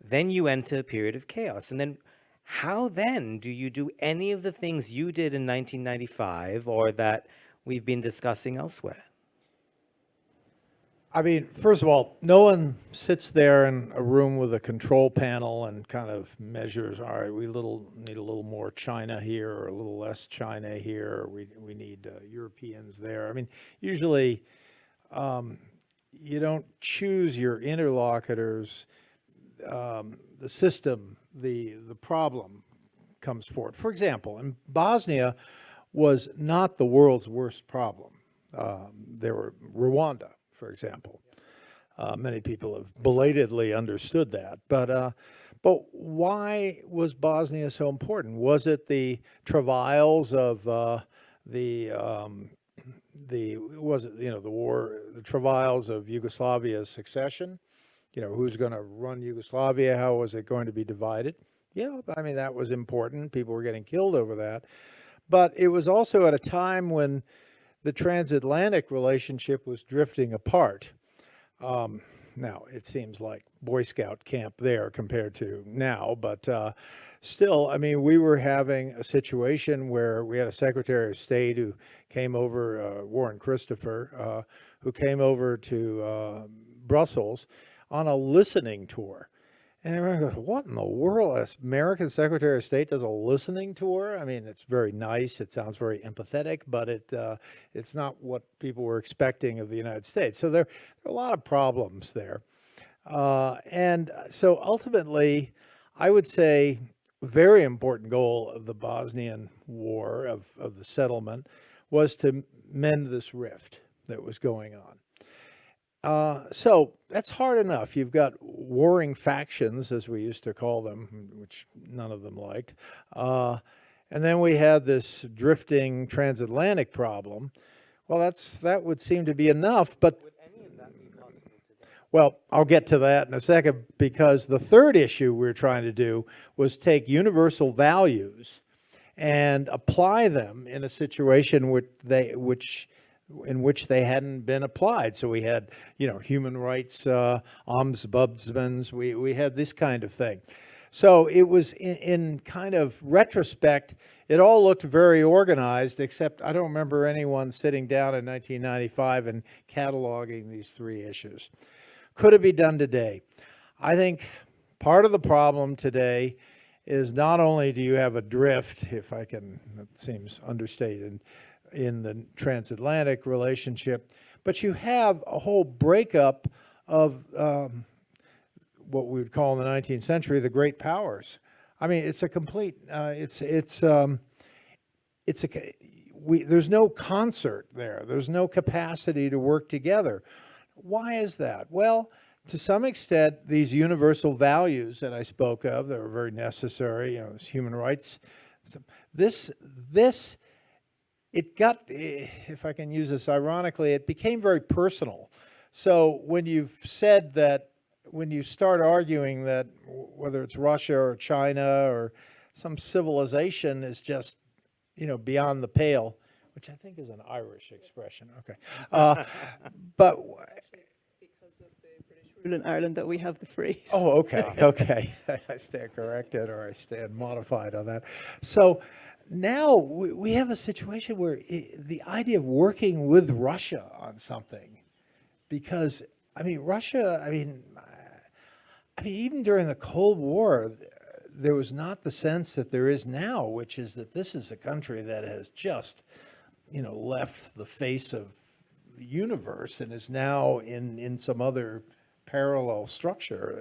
then you enter a period of chaos. And then how then do you do any of the things you did in 1995 or that we've been discussing elsewhere? I mean, first of all, no one sits there in a room with a control panel and kind of measures, all right, we need a little more China here or a little less China here, or we need Europeans there. I mean, usually you don't choose your interlocutors. The system, the problem comes forward. For example, in Bosnia was not the world's worst problem. There were Rwanda, for example. Many people have belatedly understood that. But why was Bosnia so important? Was it the travails of the war, the travails of Yugoslavia's succession? Who's going to run Yugoslavia? How was it going to be divided? Yeah, I mean, that was important. People were getting killed over that. But it was also at a time when the transatlantic relationship was drifting apart. Now, it seems like Boy Scout camp there compared to now, but still, I mean, we were having a situation where we had a Secretary of State who came over, Warren Christopher, who came over to Brussels on a listening tour. And everyone goes, what in the world? An American Secretary of State does a listening tour? I mean, it's very nice. It sounds very empathetic, but it's not what people were expecting of the United States. So there are a lot of problems there. And so ultimately, I would say a very important goal of the Bosnian War, of the settlement, was to mend this rift that was going on. So that's hard enough. You've got warring factions, as we used to call them, which none of them liked. And then we had this drifting transatlantic problem. Well, that would seem to be enough, but would any of that be possible today? Well, I'll get to that in a second, because the third issue we were trying to do was take universal values and apply them in a situation in which they hadn't been applied. So we had, human rights ombudsmen. We had this kind of thing. So it was in kind of retrospect, it all looked very organized, except I don't remember anyone sitting down in 1995 and cataloging these three issues. Could it be done today? I think part of the problem today is not only do you have a drift, if I can, that seems understated, in the transatlantic relationship, but you have a whole breakup of what we would call in the 19th century the great powers. I mean, it's a complete. There's no concert there. There's no capacity to work together. Why is that? Well, to some extent, these universal values that I spoke of, that are very necessary, this human rights, it got, if I can use this ironically, it became very personal. So when you've said that, when you start arguing that whether it's Russia or China or some civilization is just, beyond the pale, which I think is an Irish expression. Okay. But Because of the British rule in Ireland that we have the phrase. oh, okay, okay. I stand corrected or I stand modified on that. So now we have a situation where the idea of working with Russia on something, because Russia, even during the Cold War, there was not the sense that there is now, which is that this is a country that has just, left the face of the universe and is now in some other parallel structure.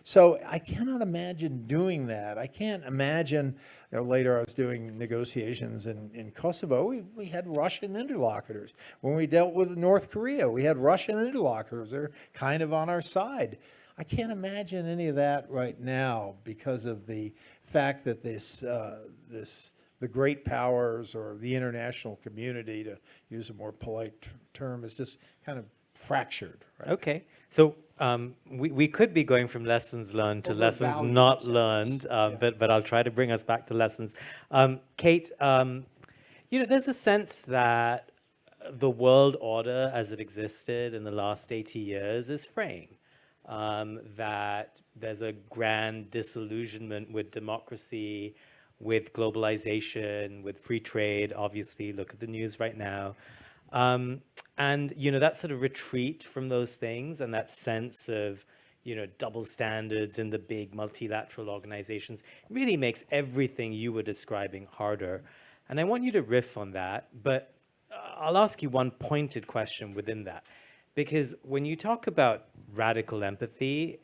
So I cannot imagine doing that. I can't imagine, later I was doing negotiations in Kosovo, we had Russian interlocutors. When we dealt with North Korea, we had Russian interlocutors. They're kind of on our side. I can't imagine any of that right now because of the fact that the great powers or the international community, to use a more polite term, is just kind of fractured. Right? Okay, so we could be going from lessons learned to Over lessons values, not yes. learned, Yeah. but I'll try to bring us back to lessons. Kate, there's a sense that the world order as it existed in the last 80 years is fraying. That there's a grand disillusionment with democracy, with globalization, with free trade. Obviously, look at the news right now. And, that sort of retreat from those things and that sense of, double standards in the big multilateral organizations really makes everything you were describing harder. And I want you to riff on that, but I'll ask you one pointed question within that. Because when you talk about radical empathy,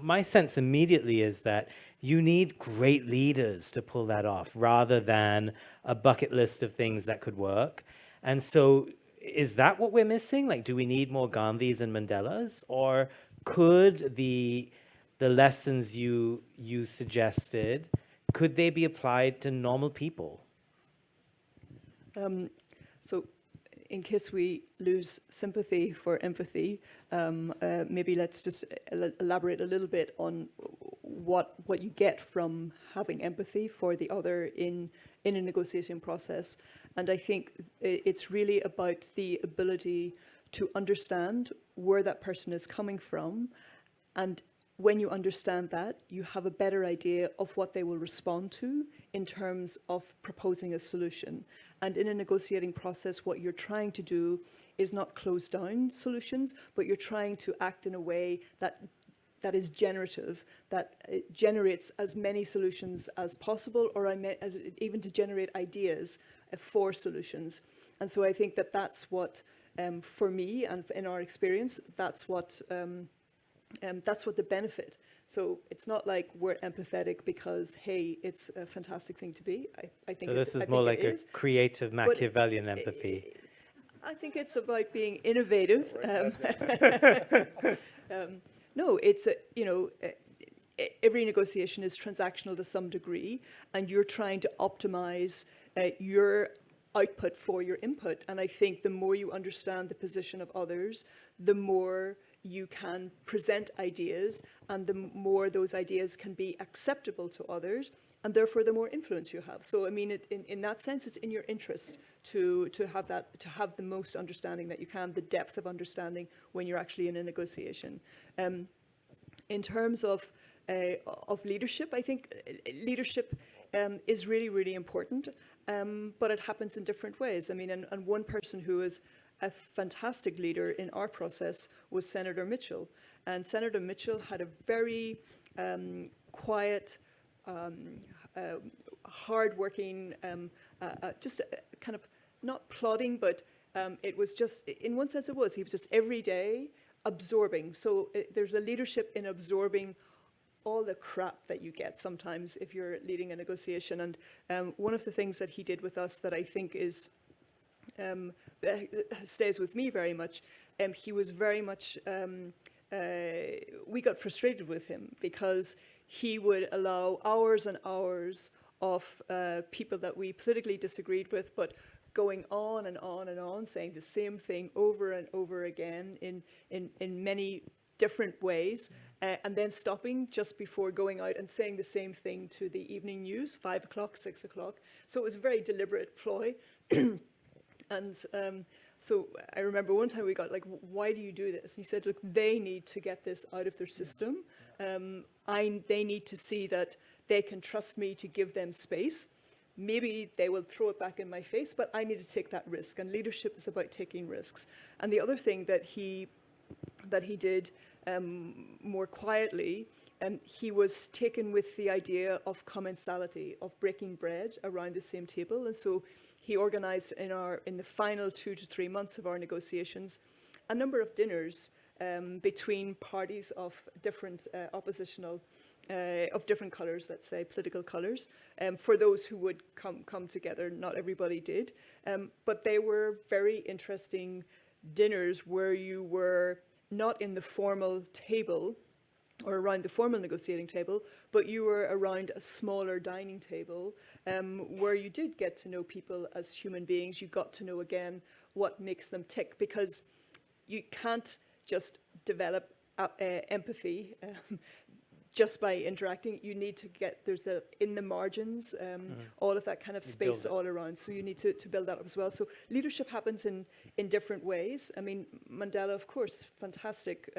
my sense immediately is that you need great leaders to pull that off rather than a bucket list of things that could work. And so is that what we're missing? Like, do we need more Gandhis and Mandelas? Or could the lessons you suggested, could they be applied to normal people? So in case we lose sympathy for empathy, maybe let's just elaborate a little bit on what you get from having empathy for the other in a negotiation process. And I think it's really about the ability to understand where that person is coming from. And when you understand that, you have a better idea of what they will respond to in terms of proposing a solution. And in a negotiating process, what you're trying to do is not close down solutions, but you're trying to act in a way that is generative, that it generates as many solutions as possible, or even to generate ideas for solutions. And so I think that's what, for me and in our experience, that's what the benefit. So it's not like we're empathetic because, hey, it's a fantastic thing to be. I think so this is more like a creative Machiavellian empathy. I think it's about being innovative. No, it's every negotiation is transactional to some degree, and you're trying to optimize your output for your input. And I think the more you understand the position of others, the more you can present ideas, and the more those ideas can be acceptable to others, and therefore the more influence you have. So I mean, in that sense, it's in your interest to have the most understanding that you can, the depth of understanding when you're actually in a negotiation. In terms of leadership, I think leadership is really, really important, but it happens in different ways. I mean, and one person who is a fantastic leader in our process was Senator Mitchell. And Senator Mitchell had a very quiet, hard-working, just kind of not plodding, but it was just, in one sense it was, he was just every day absorbing. So there's a leadership in absorbing all the crap that you get sometimes if you're leading a negotiation. And one of the things that he did with us that I think is stays with me very much, he was very much, we got frustrated with him because he would allow hours and hours of people that we politically disagreed with, but going on and on and on, saying the same thing over and over again in many different ways, and then stopping just before going out and saying the same thing to the evening news, 5 o'clock, 6 o'clock. So it was a very deliberate ploy. And so I remember one time we got like, why do you do this? And he said, look, they need to get this out of their system. They need to see that they can trust me to give them space. Maybe they will throw it back in my face, but I need to take that risk. And leadership is about taking risks. And the other thing that he did more quietly, he was taken with the idea of commensality, of breaking bread around the same table. And so he organized in the final 2 to 3 months of our negotiations a number of dinners between parties of different oppositional, of different colors, let's say, political colors, for those who would come together. Not everybody did, but they were very interesting dinners where you were not in the formal table or around the formal negotiating table, but you were around a smaller dining table where you did get to know people as human beings. You got to know, again, what makes them tick, because you can't just develop empathy just by interacting. You need to get, there's the in the margins, all of that kind of space all around. So you need to build that up as well. So leadership happens in different ways. I mean, Mandela, of course, fantastic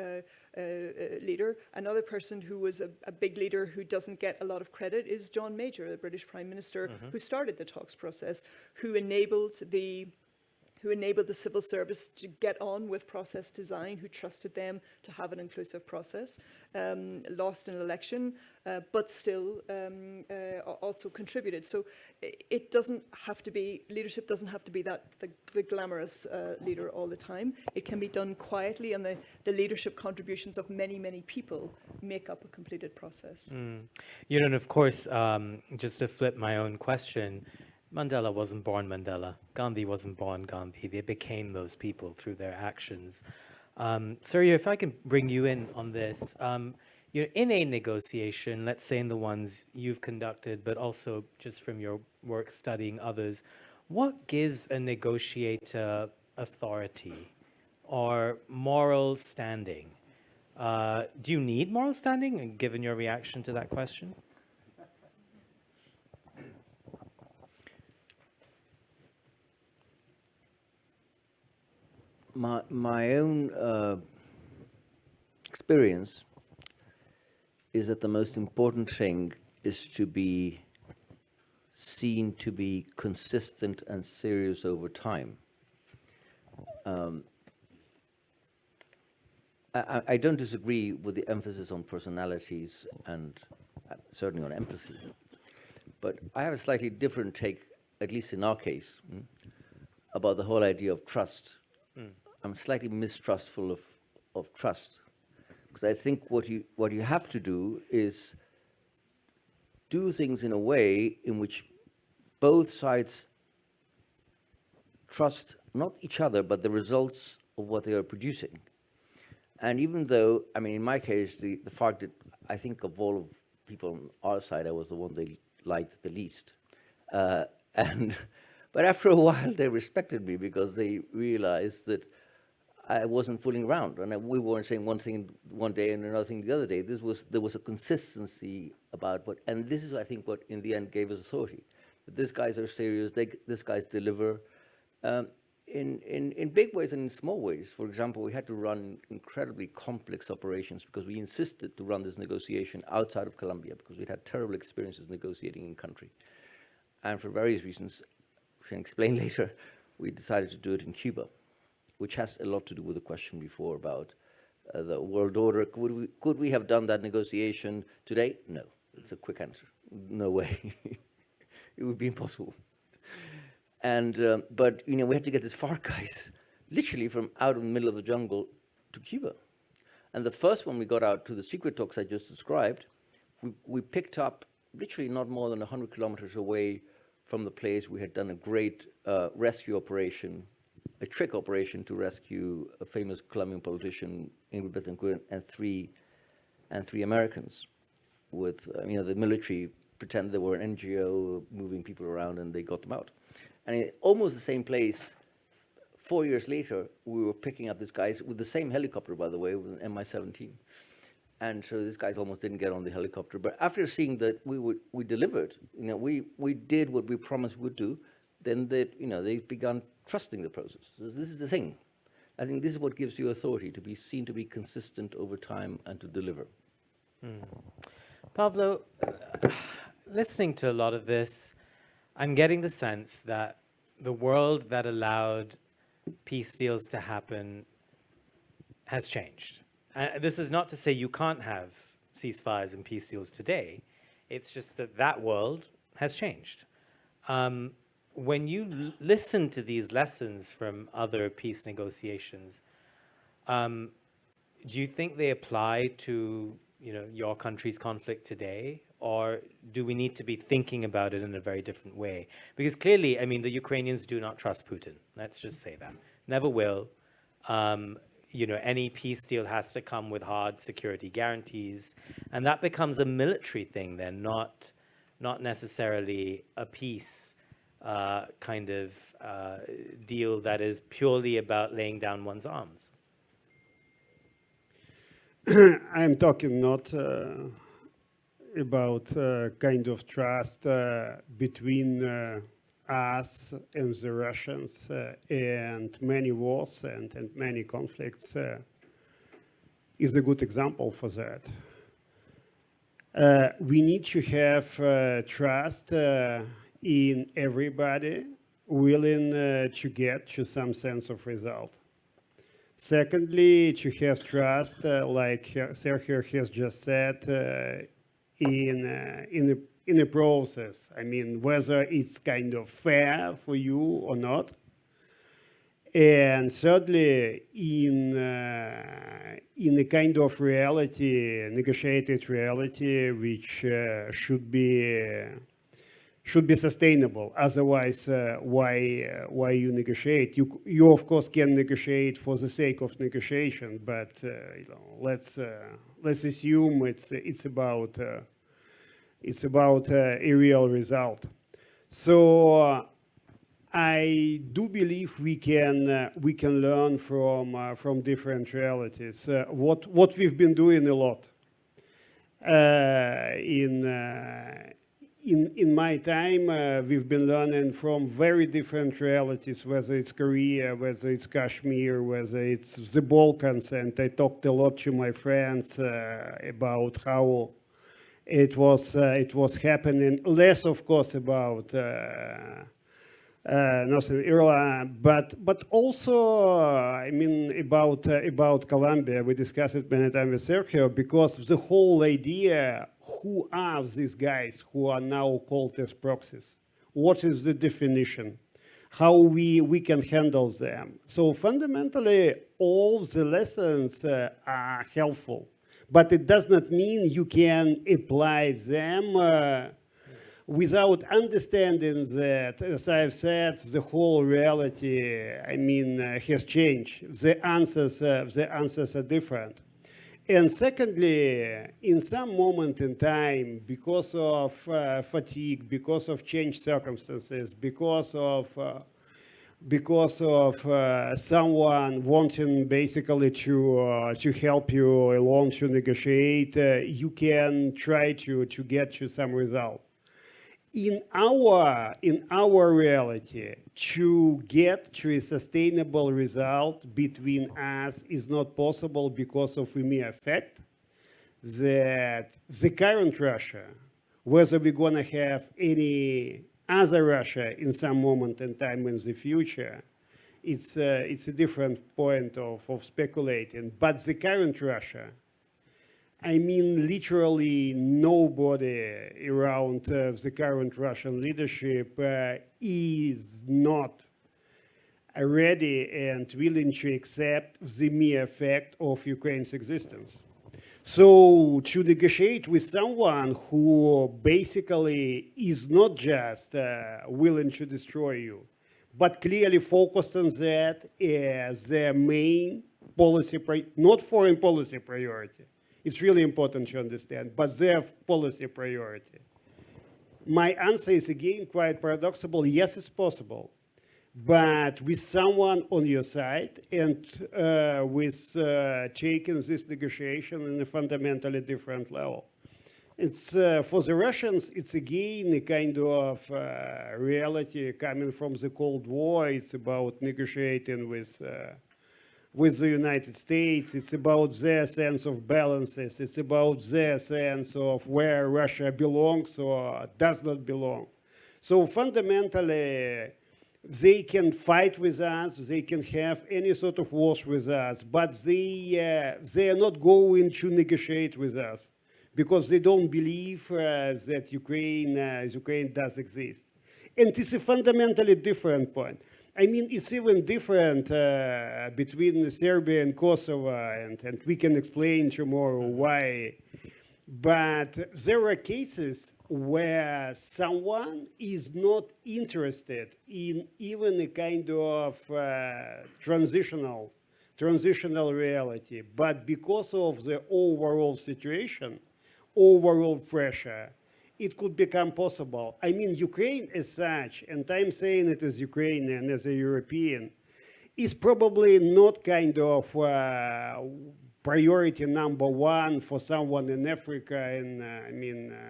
leader. Another person who was a big leader who doesn't get a lot of credit is John Major, the British Prime Minister, who started the talks process, who enabled the civil service to get on with process design, who trusted them to have an inclusive process, lost an election, but still also contributed. So it doesn't have to be, leadership doesn't have to be the glamorous leader all the time. It can be done quietly, and the leadership contributions of many, many people make up a completed process. You know, and of course, just to flip my own question, Mandela wasn't born Mandela. Gandhi wasn't born Gandhi. They became those people through their actions. Surya, if I can bring you in on this, you know, in a negotiation, let's say in the ones you've conducted, but also just from your work studying others, what gives a negotiator authority or moral standing? Do you need moral standing, given your reaction to that question? My own experience is that the most important thing is to be seen to be consistent and serious over time. I don't disagree with the emphasis on personalities and certainly on empathy, but I have a slightly different take, at least in our case, about the whole idea of trust. I'm slightly mistrustful of trust, because I think what you have to do is do things in a way in which both sides trust not each other, but the results of what they are producing. And even though, I mean, in my case, the fact that I think of all of people on our side, I was the one they liked the least. But after a while, they respected me because they realized that I wasn't fooling around, and we weren't saying one thing one day and another thing the other day. There was a consistency about what, and this is, I think, what in the end gave us authority. That these guys are serious. These guys deliver in big ways and in small ways. For example, we had to run incredibly complex operations because we insisted to run this negotiation outside of Colombia because we'd had terrible experiences negotiating in country, and for various reasons, which I can explain later, we decided to do it in Cuba, which has a lot to do with the question before about the world order. Could we have done that negotiation today? No. It's a quick answer. No way. It would be impossible. And but we had to get these FARC guys literally from out of the middle of the jungle to Cuba. And the first one we got out to the secret talks I just described, we picked up literally not more than 100 kilometers away from the place. We had done a great rescue operation, a trick operation to rescue a famous Colombian politician, Ingrid Betancourt, and three Americans. With the military pretended they were an NGO moving people around, and they got them out. And in almost the same place, 4 years later, we were picking up these guys with the same helicopter, by the way, with an Mi-17. And so these guys almost didn't get on the helicopter. But after seeing that we delivered, we did what we promised we would do, then they began trusting the process. So this is the thing. I think this is what gives you authority, to be seen to be consistent over time and to deliver. Pavlo, listening to a lot of this, I'm getting the sense that the world that allowed peace deals to happen has changed. This is not to say you can't have ceasefires and peace deals today. It's just that that world has changed. When you listen to these lessons from other peace negotiations, do you think they apply to your country's conflict today, or do we need to be thinking about it in a very different way? Because clearly, the Ukrainians do not trust Putin. Let's just say that. Never will. Any peace deal has to come with hard security guarantees, and that becomes a military thing then, not necessarily a peace deal that is purely about laying down one's arms. I'm talking not about kind of trust between us and the Russians, and many wars and many conflicts is a good example for that. We need to have trust in everybody willing to get to some sense of result. Secondly, to have trust, like Sergio has just said, in a process. Whether it's kind of fair for you or not. And thirdly, in a kind of reality, negotiated reality, which should be sustainable. Otherwise, why you negotiate? You of course can negotiate for the sake of negotiation, but let's assume it's about a real result. So I do believe we can learn from different realities. What we've been doing a lot in my time, we've been learning from very different realities, whether it's Korea, whether it's Kashmir, whether it's the Balkans. And I talked a lot to my friends about how it was happening. Less, of course, about Northern Ireland, but also, about Colombia. We discussed it many times with Sergio, because the whole idea, who are these guys who are now called as proxies? What is the definition? How we can handle them? So fundamentally, all the lessons are helpful, but it does not mean you can apply them without understanding that, as I've said, the whole reality, has changed. The answers are different. And secondly, in some moment in time, because of fatigue, because of changed circumstances, because of someone wanting basically to help you along to negotiate, you can try to get to some result. In our reality, to get to a sustainable result between us is not possible because of a mere fact that the current Russia, whether we're going to have any other Russia in some moment in time in the future, it's a different point of speculating. But the current Russia, literally nobody around the current Russian leadership is not ready and willing to accept the mere fact of Ukraine's existence. So to negotiate with someone who basically is not just willing to destroy you, but clearly focused on that as their main policy, not foreign policy priority. It's really important to understand, but their policy priority. My answer is again quite paradoxical. Yes, it's possible, but with someone on your side and with taking this negotiation in a fundamentally different level. It's for the Russians, it's again a kind of reality coming from the Cold War. It's about negotiating with the United States. It's about their sense of balances. It's about their sense of where Russia belongs or does not belong. So fundamentally, they can fight with us, they can have any sort of wars with us, but they are not going to negotiate with us because they don't believe that Ukraine does exist. And it's a fundamentally different point. I mean, it's even different between Serbia and Kosovo, and we can explain tomorrow why. But there are cases where someone is not interested in even a kind of transitional reality, but because of the overall situation, overall pressure, it could become possible. I mean, Ukraine as such, and I'm saying it as Ukrainian, as a European, is probably not kind of priority number one for someone in Africa and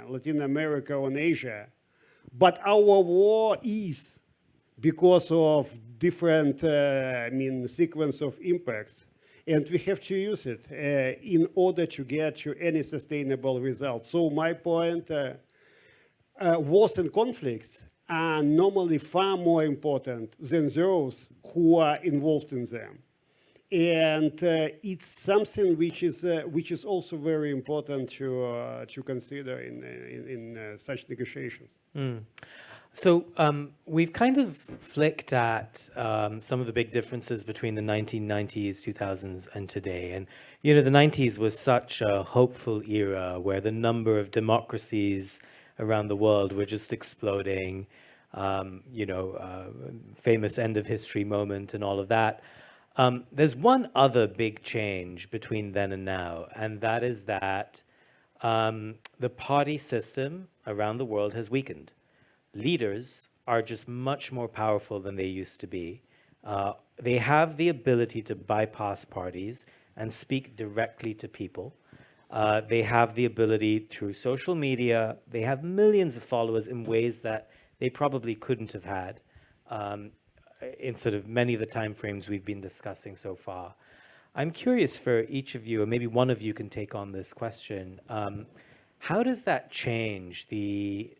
Latin America or in Asia. But our war is because of different sequence of impacts. And we have to use it in order to get to any sustainable result. So my point, wars and conflicts are normally far more important than those who are involved in them. And it's something which is also very important to consider in such negotiations. So we've kind of flicked at some of the big differences between the 1990s, 2000s, and today. And the 90s was such a hopeful era where the number of democracies around the world were just exploding. Famous end of history moment and all of that. There's one other big change between then and now, and that is that the party system around the world has weakened. Leaders are just much more powerful than they used to be. They have the ability to bypass parties and speak directly to people. They have the ability through social media. They have millions of followers in ways that they probably couldn't have had in sort of many of the timeframes we've been discussing so far. I'm curious for each of you, or maybe one of you can take on this question. How does that change the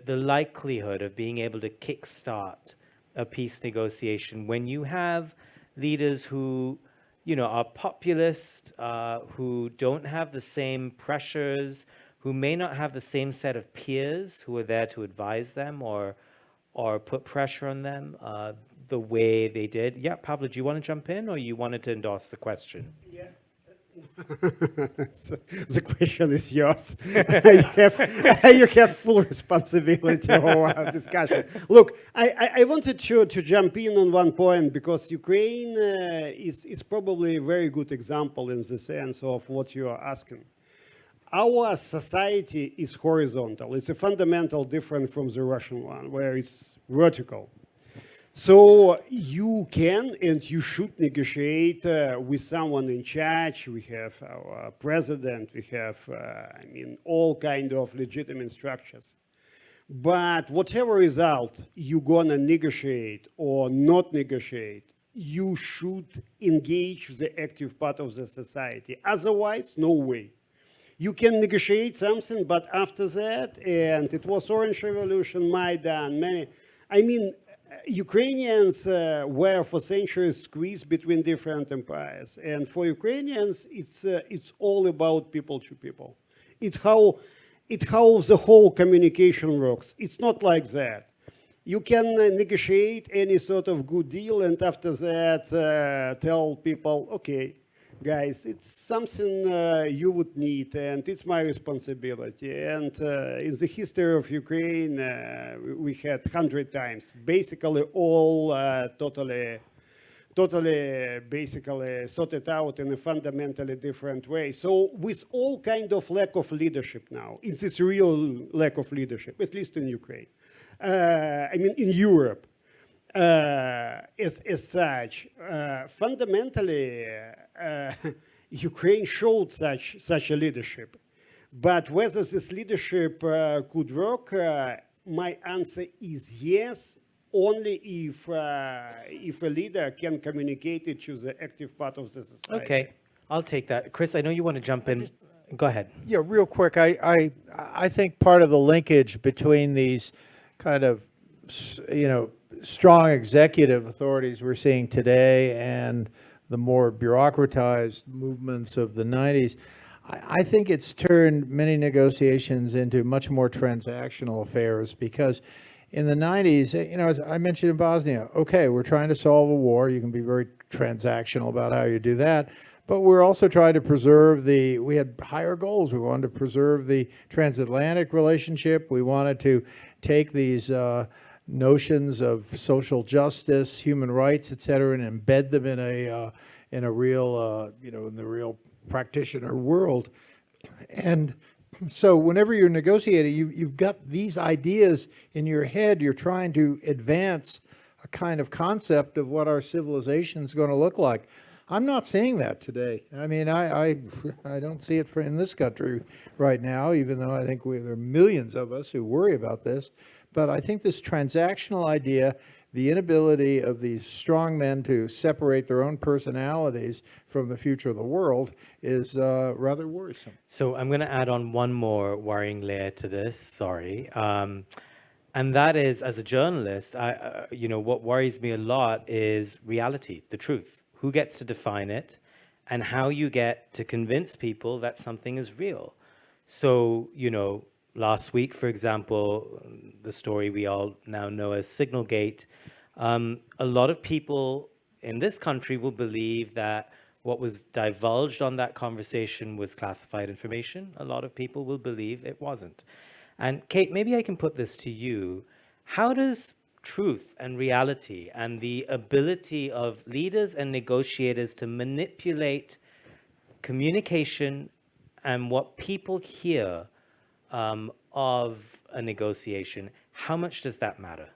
likelihood of being able to kickstart a peace negotiation when you have leaders who, are populist, who don't have the same pressures, who may not have the same set of peers who are there to advise them or put pressure on them the way they did? Yeah, Pavlo, do you want to jump in, or you wanted to endorse the question? Yeah. So the question is yours. you have full responsibility over our discussion. Look, I wanted to jump in on one point because Ukraine is probably a very good example in the sense of what you are asking. Our society is horizontal. It's a fundamental difference from the Russian one, where it's vertical. So you can and you should negotiate with someone in charge. We have our president. We have, all kind of legitimate structures. But whatever result you're gonna negotiate or not negotiate, you should engage the active part of the society. Otherwise, no way. You can negotiate something, but after that, and it was Orange Revolution, Maidan, Ukrainians were for centuries squeezed between different empires. And for Ukrainians, it's all about people to people. It's how the whole communication works. It's not like that. You can negotiate any sort of good deal, and after that tell people, okay, guys, it's something you would need, and it's my responsibility. And in the history of Ukraine, we had 100 times, basically all totally basically sorted out in a fundamentally different way. So with all kind of lack of leadership now, it's this real lack of leadership, at least in Ukraine. I mean, in Europe, as such, fundamentally, Ukraine showed such a leadership. But whether this leadership could work, my answer is yes, only if a leader can communicate it to the active part of the society. Okay, I'll take that. Chris, I know you want to jump in. Go ahead. Yeah, real quick, I think part of the linkage between these kind of, strong executive authorities we're seeing today and the more bureaucratized movements of the 90s, I think it's turned many negotiations into much more transactional affairs, because in the 90s, as I mentioned in Bosnia, okay, we're trying to solve a war. You can be very transactional about how you do that. But we're also trying to preserve we had higher goals. We wanted to preserve the transatlantic relationship. We wanted to take these notions of social justice, human rights, et cetera, and embed them in a real, in the real practitioner world. And so whenever you're negotiating, you've got these ideas in your head. You're trying to advance a kind of concept of what our civilization is going to look like. I'm not seeing that today. I mean, I don't see it in this country right now, even though I think there are millions of us who worry about this. But I think this transactional idea, the inability of these strong men to separate their own personalities from the future of the world is rather worrisome. So I'm going to add on one more worrying layer to this, sorry. And that is, as a journalist, what worries me a lot is reality, the truth. Who gets to define it, and how you get to convince people that something is real. So, last week, for example, the story we all now know as Signalgate, a lot of people in this country will believe that what was divulged on that conversation was classified information. A lot of people will believe it wasn't. And Kate, maybe I can put this to you. How does truth and reality and the ability of leaders and negotiators to manipulate communication and what people hear of a negotiation, how much does that matter?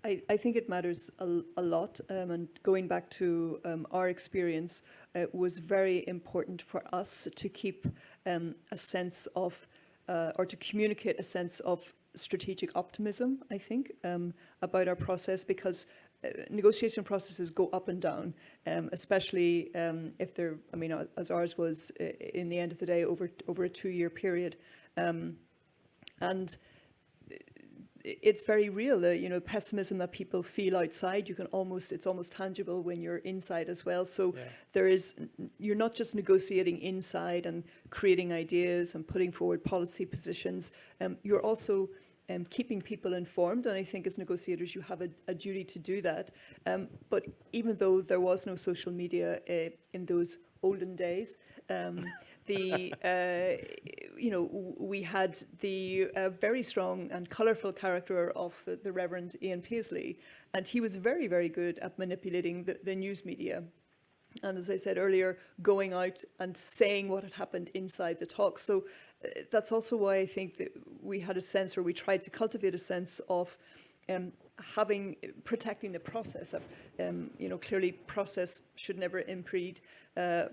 I think it matters a lot, and going back to our experience, it was very important for us to keep a sense of, or to communicate a sense of strategic optimism, I think, about our process, because negotiation processes go up and down, especially if they're, as ours was in the end of the day over a 2-year period. And it's very real, pessimism that people feel outside. It's almost tangible when you're inside as well. So yeah. You're not just negotiating inside and creating ideas and putting forward policy positions. You're also keeping people informed, and I think as negotiators you have a duty to do that. But even though there was no social media in those olden days, we had the very strong and colourful character of the Reverend Ian Paisley, and he was very, very good at manipulating the news media. And as I said earlier, going out and saying what had happened inside the talk. So that's also why I think that we had a sense, or we tried to cultivate a sense of protecting the process. Clearly process should never impede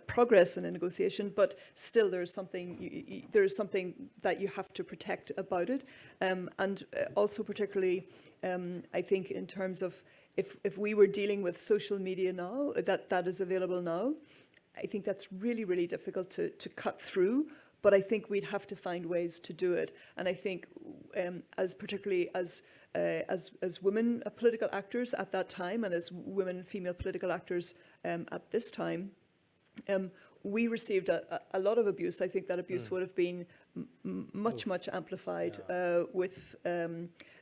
progress in a negotiation, but still there's something that you have to protect about it. And also particularly, I think in terms of if we were dealing with social media now, that is available now, I think that's really, really difficult to cut through. But I think we'd have to find ways to do it. And I think particularly as women political actors at that time, and as women female political actors at this time, we received a lot of abuse. I think that abuse would have been much amplified with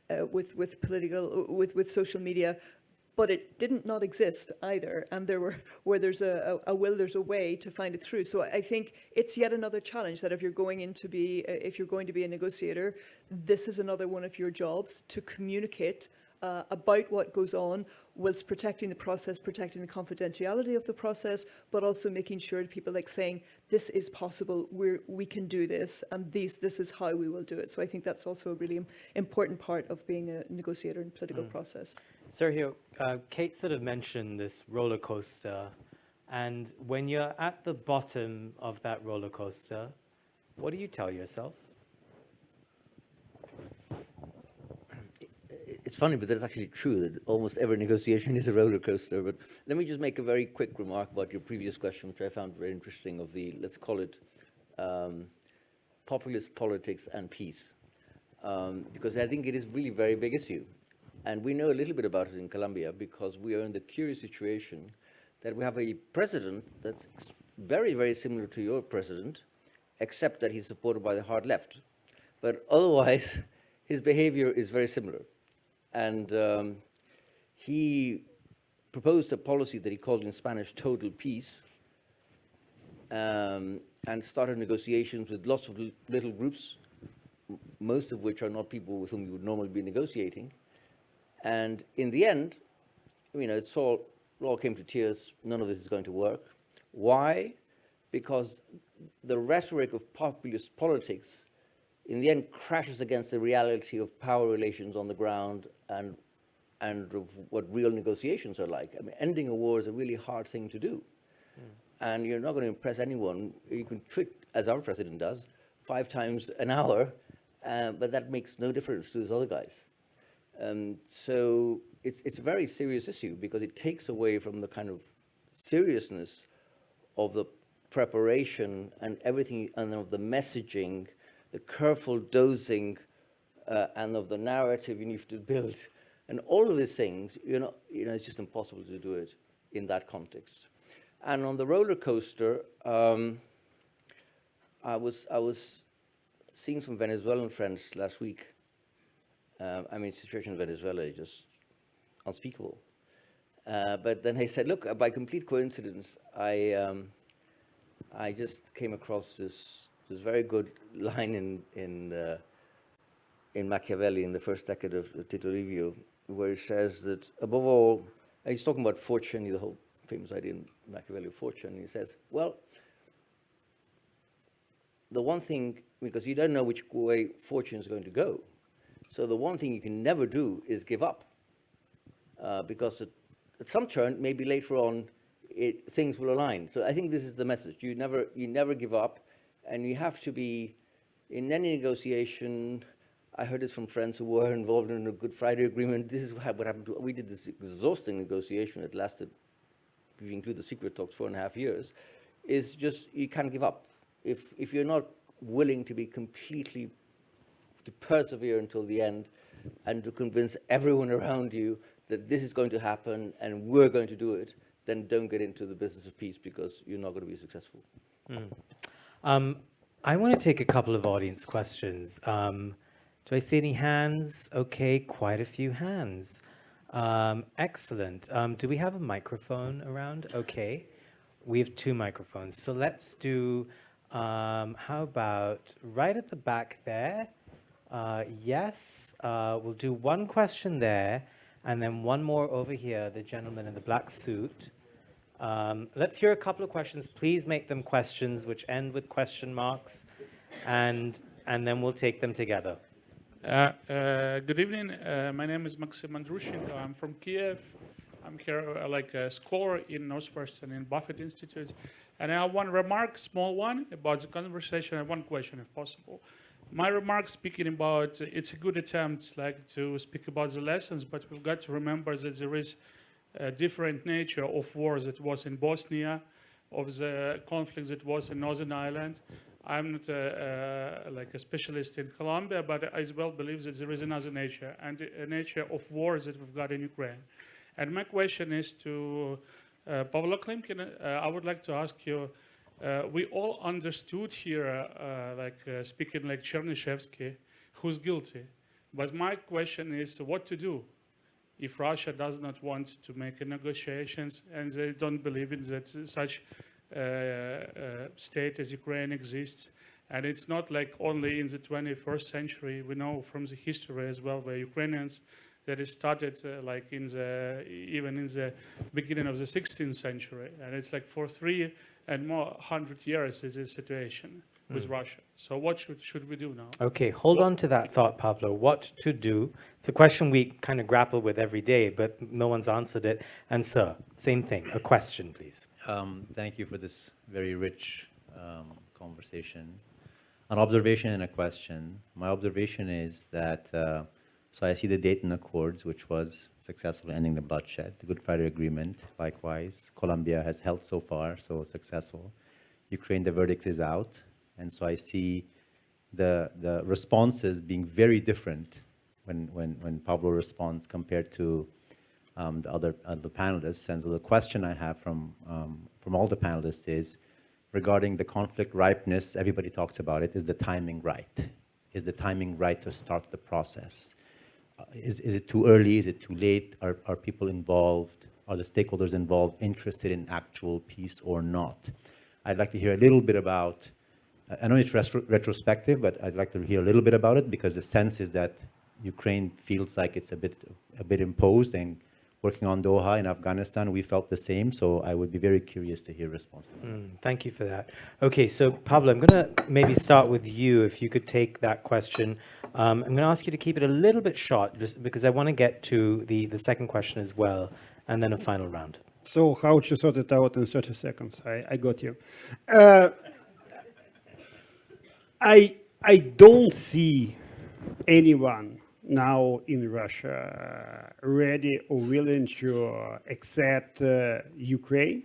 with social media. But it didn't not exist either, and where there's a will, there's a way to find it through. So I think it's yet another challenge that if you're going to be a negotiator, this is another one of your jobs, to communicate about what goes on, whilst protecting the process, protecting the confidentiality of the process, but also making sure that people saying, this is possible, we can do this, and this is how we will do it. So I think that's also a really important part of being a negotiator in political process. Sergio, Kate sort of mentioned this roller coaster, and when you're at the bottom of that roller coaster, what do you tell yourself? It's funny, but that's actually true, that almost every negotiation is a roller coaster. But let me just make a very quick remark about your previous question, which I found very interesting, of the, let's call it, populist politics and peace. Because I think it is really a very big issue. And we know a little bit about it in Colombia, because we are in the curious situation that we have a president that's very, very similar to your president, except that he's supported by the hard left. But otherwise, his behavior is very similar. And he proposed a policy that he called in Spanish total peace, and started negotiations with lots of little groups, most of which are not people with whom you would normally be negotiating. And in the end, it all came to tears. None of this is going to work. Why? Because the rhetoric of populist politics in the end crashes against the reality of power relations on the ground and of what real negotiations are like. I mean, ending a war is a really hard thing to do. And you're not going to impress anyone. You can tweet, as our president does, 5 times an hour, but that makes no difference to those other guys. So it's a very serious issue, because it takes away from the kind of seriousness of the preparation and everything, and of the messaging, the careful dosing, and of the narrative you need to build. And all of these things, it's just impossible to do it in that context. And on the roller coaster, I was seeing some Venezuelan friends last week. The situation in Venezuela is just unspeakable. But then I said, look, by complete coincidence, I just came across this very good line in Machiavelli, in the first decade of Tito Livio, where he says that, above all, he's talking about fortune, the whole famous idea in Machiavelli of fortune. And he says, well, the one thing, because you don't know which way fortune is going to go, so the one thing you can never do is give up, because at some turn, maybe later on, things will align. So I think this is the message. You never give up, and you have to be, in any negotiation. I heard this from friends who were involved in a Good Friday Agreement. This is what happened. We did this exhausting negotiation that lasted, if you include the secret talks, 4.5 years. Is just, you can't give up. If you're not willing to be completely, to persevere until the end, and to convince everyone around you that this is going to happen and we're going to do it, then don't get into the business of peace, because you're not going to be successful. I want to take a couple of audience questions. Do I see any hands? Okay, quite a few hands. Excellent. Do we have a microphone around? Okay, we have 2 microphones. So let's do, how about right at the back there? Yes, we'll do 1 question there, and then 1 more over here, the gentleman in the black suit. Let's hear a couple of questions. Please make them questions which end with question marks, and then we'll take them together. Good evening. My name is Maxim Andrushenko. I'm from Kiev. I'm here like a scholar in Northwestern in Buffett Institute. And I have 1 remark, small one, about the conversation, and 1 question, if possible. My remark speaking about, it's a good attempt to speak about the lessons, but we've got to remember that there is a different nature of war that was in Bosnia, of the conflict that was in Northern Ireland. I'm not a specialist in Colombia, but I as well believe that there is another nature, and a nature of war that we've got in Ukraine. And my question is to Pavlo Klimkin. I would like to ask you, we all understood here, speaking like Chernyshevsky, who's guilty. But my question is what to do if Russia does not want to make negotiations and they don't believe in that such state as Ukraine exists. And it's not like only in the 21st century. We know from the history as well, where Ukrainians that it started like even in the beginning of the 16th century, and it's like for 300 and more years is this situation with Russia. So what should we do now? Okay, hold on to that thought, Pavlo. What to do? It's a question we kind of grapple with every day, but no one's answered it. And sir, same thing. A question, please. Thank you for this very rich conversation. An observation and a question. My observation is that, so I see the Dayton Accords, which was successful in ending the bloodshed. The Good Friday Agreement, likewise. Colombia has held so far, so successful. Ukraine, the verdict is out. And so I see the responses being very different when Pablo responds compared to the other panelists. And so the question I have from all the panelists is, regarding the conflict ripeness, everybody talks about it, is the timing right? Is the timing right to start the process? Is it too early? Is it too late? Are people involved? Are the stakeholders involved interested in actual peace or not? I'd like to hear a little bit about, I know it's retrospective, but I'd like to hear a little bit about it, because the sense is that Ukraine feels like it's a bit imposed, and working on Doha in Afghanistan, we felt the same. So I would be very curious to hear responses. Thank you for that. Okay, so Pavlo, I'm going to maybe start with you, if you could take that question. I'm going to ask you to keep it a little bit short, just because I want to get to the second question as well, and then a final round. So how to sort it out in 30 seconds? I got you. I don't see anyone now in Russia ready or willing to accept Ukraine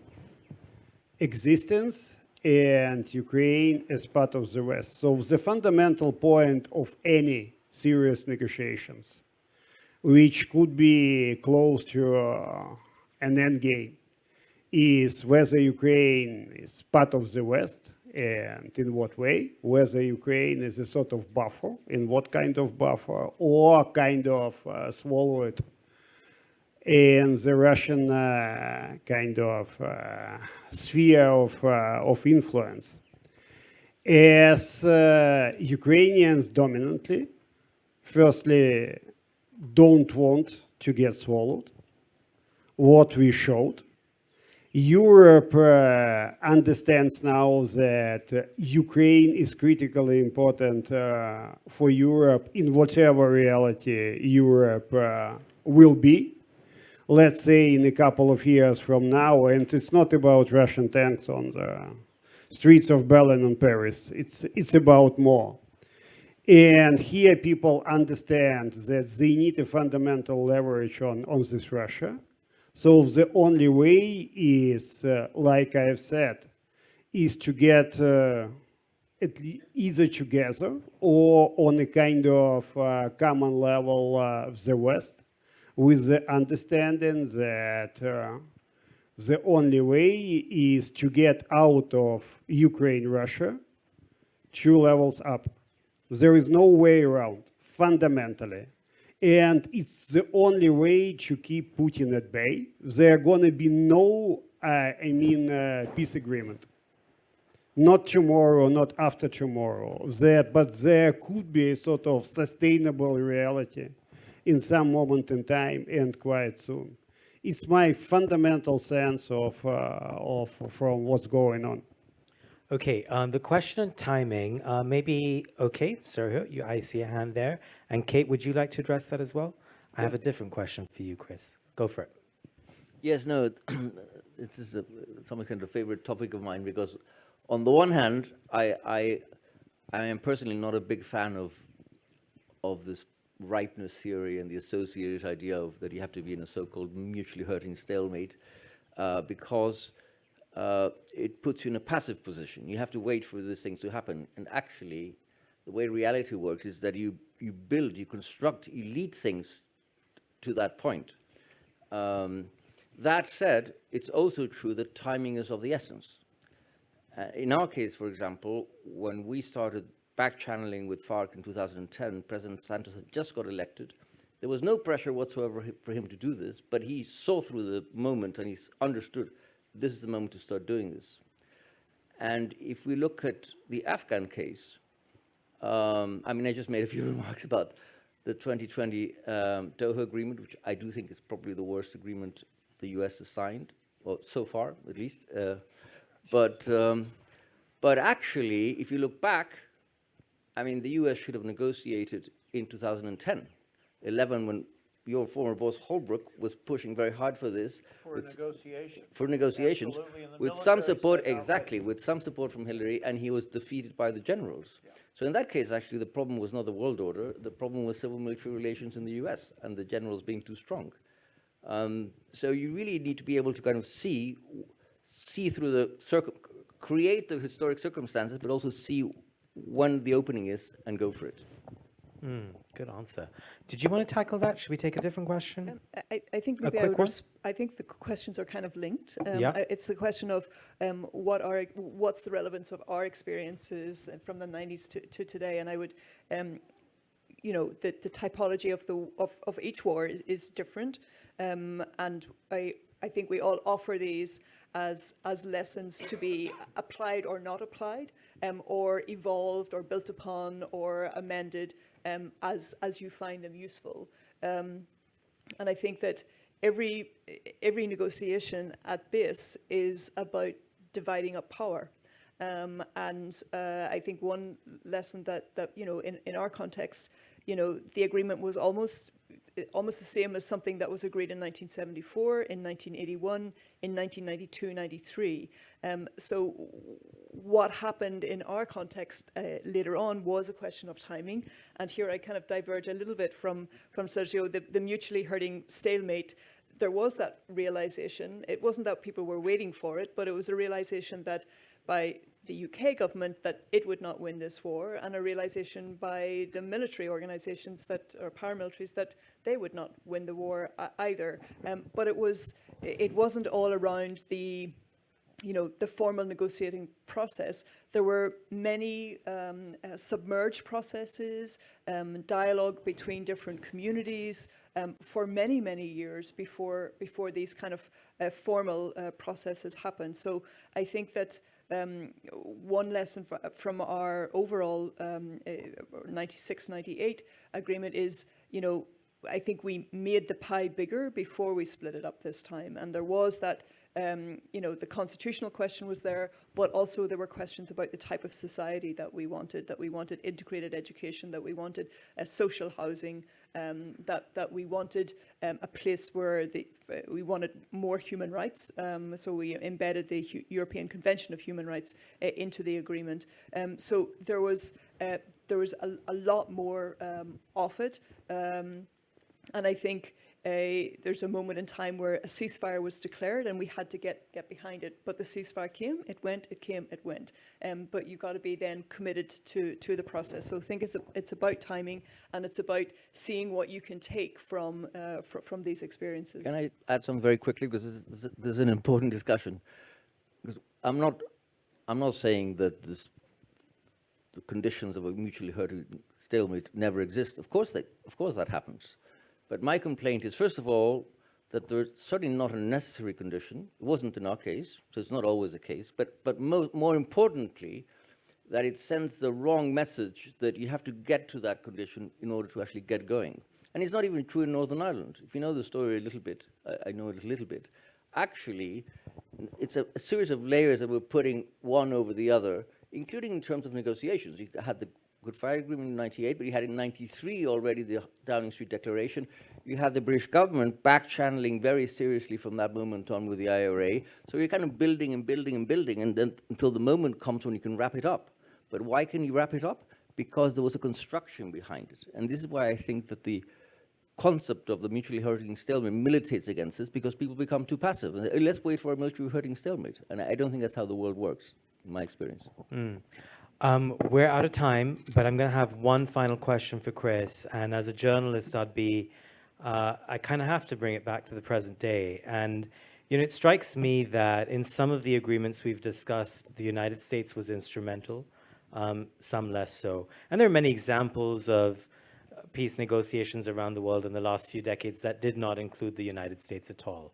existence and Ukraine as part of the West. So the fundamental point of any serious negotiations, which could be close to an end game, is whether Ukraine is part of the West and in what way, whether Ukraine is a sort of buffer, in what kind of buffer, or kind of swallow it in the Russian kind of sphere of influence. As Ukrainians dominantly, firstly, don't want to get swallowed, what we showed. Europe understands now that Ukraine is critically important for Europe in whatever reality Europe will be, let's say in a couple of years from now. And it's not about Russian tanks on the streets of Berlin and Paris. It's about more. And here people understand that they need a fundamental leverage on this Russia. So the only way is, like I have said, is to get either together or on a kind of common level of the West, with the understanding that the only way is to get out of Ukraine, Russia, 2 levels up. There is no way around, fundamentally. And it's the only way to keep Putin at bay. There are going to be no, peace agreement. Not tomorrow, not after tomorrow. But there could be a sort of sustainable reality in some moment in time, and quite soon. It's my fundamental sense from what's going on. Okay, the question on timing, maybe, okay, Sergio, I see a hand there. And Kate, would you like to address that as well? I have a different question for you, Chris. Go for it. Yes, no, this is to some extent a favorite topic of mine, because on the one hand, I am personally not a big fan of this ripeness theory and the associated idea of that you have to be in a so-called mutually hurting stalemate, because it puts you in a passive position. You have to wait for these things to happen. And actually, the way reality works is that you build, you construct, you lead things to that point. That said, it's also true that timing is of the essence. In our case, for example, when we started back-channeling with FARC in 2010. President Santos had just got elected. There was no pressure whatsoever for him to do this, but he saw through the moment and he understood this is the moment to start doing this. And if we look at the Afghan case, I mean, I just made a few remarks about the 2020 Doha Agreement, which I do think is probably the worst agreement the US has signed, or so far at least. But actually, if you look back, I mean, the US should have negotiated in 2010, 11, when your former boss Holbrooke was pushing very hard for this. For negotiation. For negotiations, Absolutely, and the with some military support, stepped out exactly, with some support from Hillary, and he was defeated by the generals. Yeah. So in that case, actually, the problem was not the world order, the problem was civil-military relations in the US, and the generals being too strong. So you really need to be able to kind of see through the create the historic circumstances, but also see when the opening is and go for it. Good answer. Did you want to tackle that? Should we take a different question? I think A maybe quick one? I think the questions are kind of linked. Yeah. It's the question of what's the relevance of our experiences from the 90s to today, and I would, you know, the typology of each war is different, and I think we all offer these as lessons to be applied or not applied, or evolved or built upon or amended as you find them useful. And I think that every negotiation at base is about dividing up power. And I think one lesson that you know, in our context, you know, the agreement was almost the same as something that was agreed in 1974, in 1981, in 1992, 93. So what happened in our context later on was a question of timing. And here I kind of diverge a little bit from Sergio, the mutually hurting stalemate. There was that realization. It wasn't that people were waiting for it, but it was a realization that by the UK government that it would not win this war, and a realization by the military organizations that, or paramilitaries, that they would not win the war either. But it wasn't all around the, you know, the formal negotiating process. There were many submerged processes, dialogue between different communities for many, many years before these kind of formal processes happened. So I think that one lesson from our overall 96-98 agreement is, you know, I think we made the pie bigger before we split it up this time. And there was that, you know, the constitutional question was there, but also there were questions about the type of society that we wanted integrated education, that we wanted social housing, that we wanted a place where we wanted more human rights. So we embedded the European Convention of Human Rights into the agreement. So there was a lot more of it. And I think there's a moment in time where a ceasefire was declared and we had to get behind it. But the ceasefire came, it went, it came, it went. But you've got to be then committed to the process. So I think it's about timing, and it's about seeing what you can take from these experiences. Can I add something very quickly, because this is an important discussion? Because I'm not saying that the conditions of a mutually hurting stalemate never exist. Of course that happens. But my complaint is, first of all, that there's certainly not a necessary condition. It wasn't in our case, so it's not always the case. But more importantly, that it sends the wrong message that you have to get to that condition in order to actually get going. And it's not even true in Northern Ireland. If you know the story a little bit, I know it a little bit, actually, it's a series of layers that we're putting one over the other, including in terms of negotiations. You had the Good Friday Agreement in 98, but you had in 93 already the Downing Street Declaration. You had the British government back-channeling very seriously from that moment on with the IRA. So you're kind of building and building and building, and then until the moment comes when you can wrap it up. But why can you wrap it up? Because there was a construction behind it. And this is why I think that the concept of the mutually hurting stalemate militates against this, because people become too passive. Let's wait for a mutually hurting stalemate. And I don't think that's how the world works, in my experience. We're out of time, but I'm going to have one final question for Chris. And as a journalist, I kind of have to bring it back to the present day. And, you know, it strikes me that in some of the agreements we've discussed, the United States was instrumental. some less so. And there are many examples of peace negotiations around the world in the last few decades that did not include the United States at all.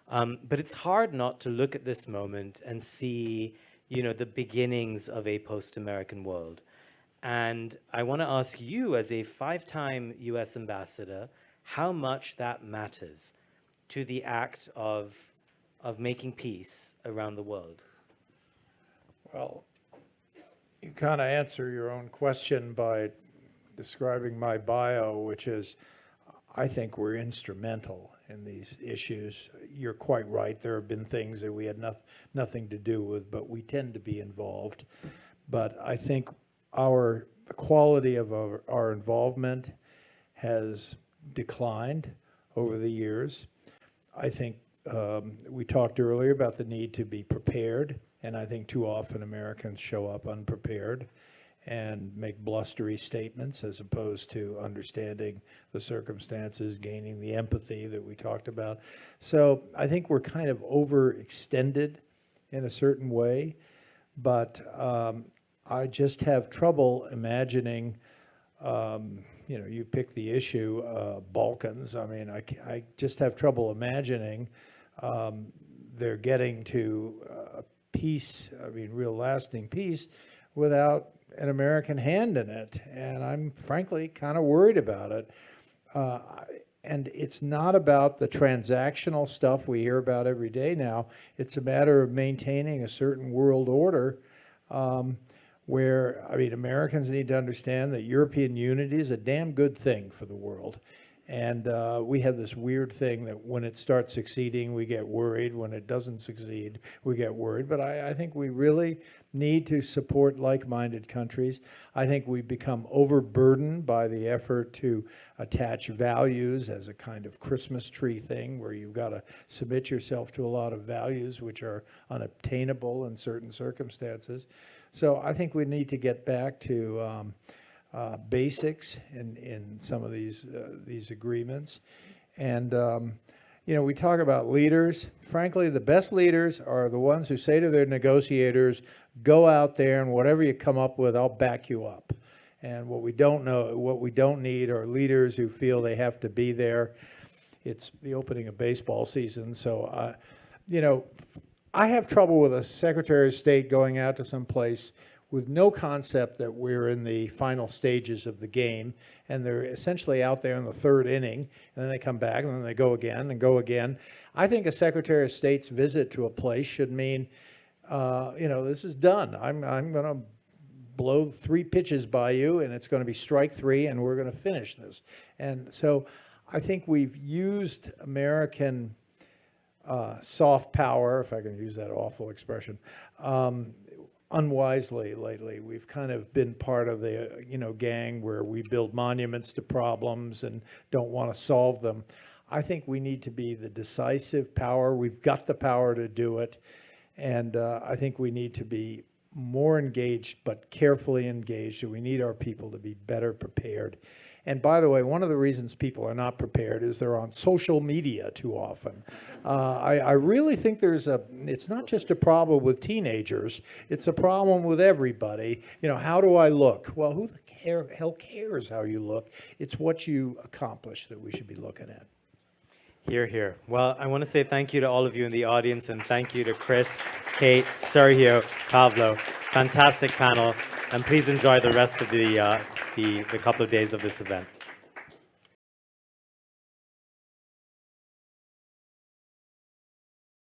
But it's hard not to look at this moment and see, the beginnings of a post-American world. And I want to ask you, as a 5-time US ambassador, how much that matters to the act of making peace around the world. Well, you kind of answer your own question by describing my bio, which is, I think we're instrumental in these issues. You're quite right. There have been things that we had nothing to do with, but we tend to be involved. But I think the quality of our involvement has declined over the years. I think we talked earlier about the need to be prepared, and I think too often Americans show up unprepared and make blustery statements as opposed to understanding the circumstances, gaining the empathy that we talked about. So I think we're kind of overextended in a certain way, but I just have trouble imagining, you pick the issue, Balkans. I mean, I just have trouble imagining they're getting to peace, real lasting peace, without an American hand in it. And I'm frankly kind of worried about it. And it's not about the transactional stuff we hear about every day now. It's a matter of maintaining a certain world order where, Americans need to understand that European unity is a damn good thing for the world. And we have this weird thing that when it starts succeeding, we get worried. When it doesn't succeed, we get worried. But I think we really need to support like-minded countries. I think we've become overburdened by the effort to attach values as a kind of Christmas tree thing, where you've got to submit yourself to a lot of values which are unobtainable in certain circumstances. So I think we need to get back to basics in some of these agreements. And, we talk about leaders. Frankly, the best leaders are the ones who say to their negotiators, go out there and whatever you come up with, I'll back you up. And what we don't need are leaders who feel they have to be there. It's the opening of baseball season. So, I have trouble with a Secretary of State going out to some place with no concept that we're in the final stages of the game, and they're essentially out there in the third inning, and then they come back, and then they go again and go again. I think a Secretary of State's visit to a place should mean, this is done. I'm going to blow 3 pitches by you, and it's going to be strike 3, and we're going to finish this. And so I think we've used American soft power, if I can use that awful expression, unwisely lately. We've kind of been part of the gang where we build monuments to problems and don't want to solve them. I think we need to be the decisive power. We've got the power to do it, and I think we need to be more engaged, but carefully engaged. We need our people to be better prepared. And by the way, one of the reasons people are not prepared is they're on social media too often. I really think it's not just a problem with teenagers, it's a problem with everybody. How do I look? Well, who the hell cares how you look? It's what you accomplish that we should be looking at. Hear, hear. Well, I want to say thank you to all of you in the audience, and thank you to Chris, Kate, Sergio, Pablo. Fantastic panel, and please enjoy the rest of the couple of days of this event.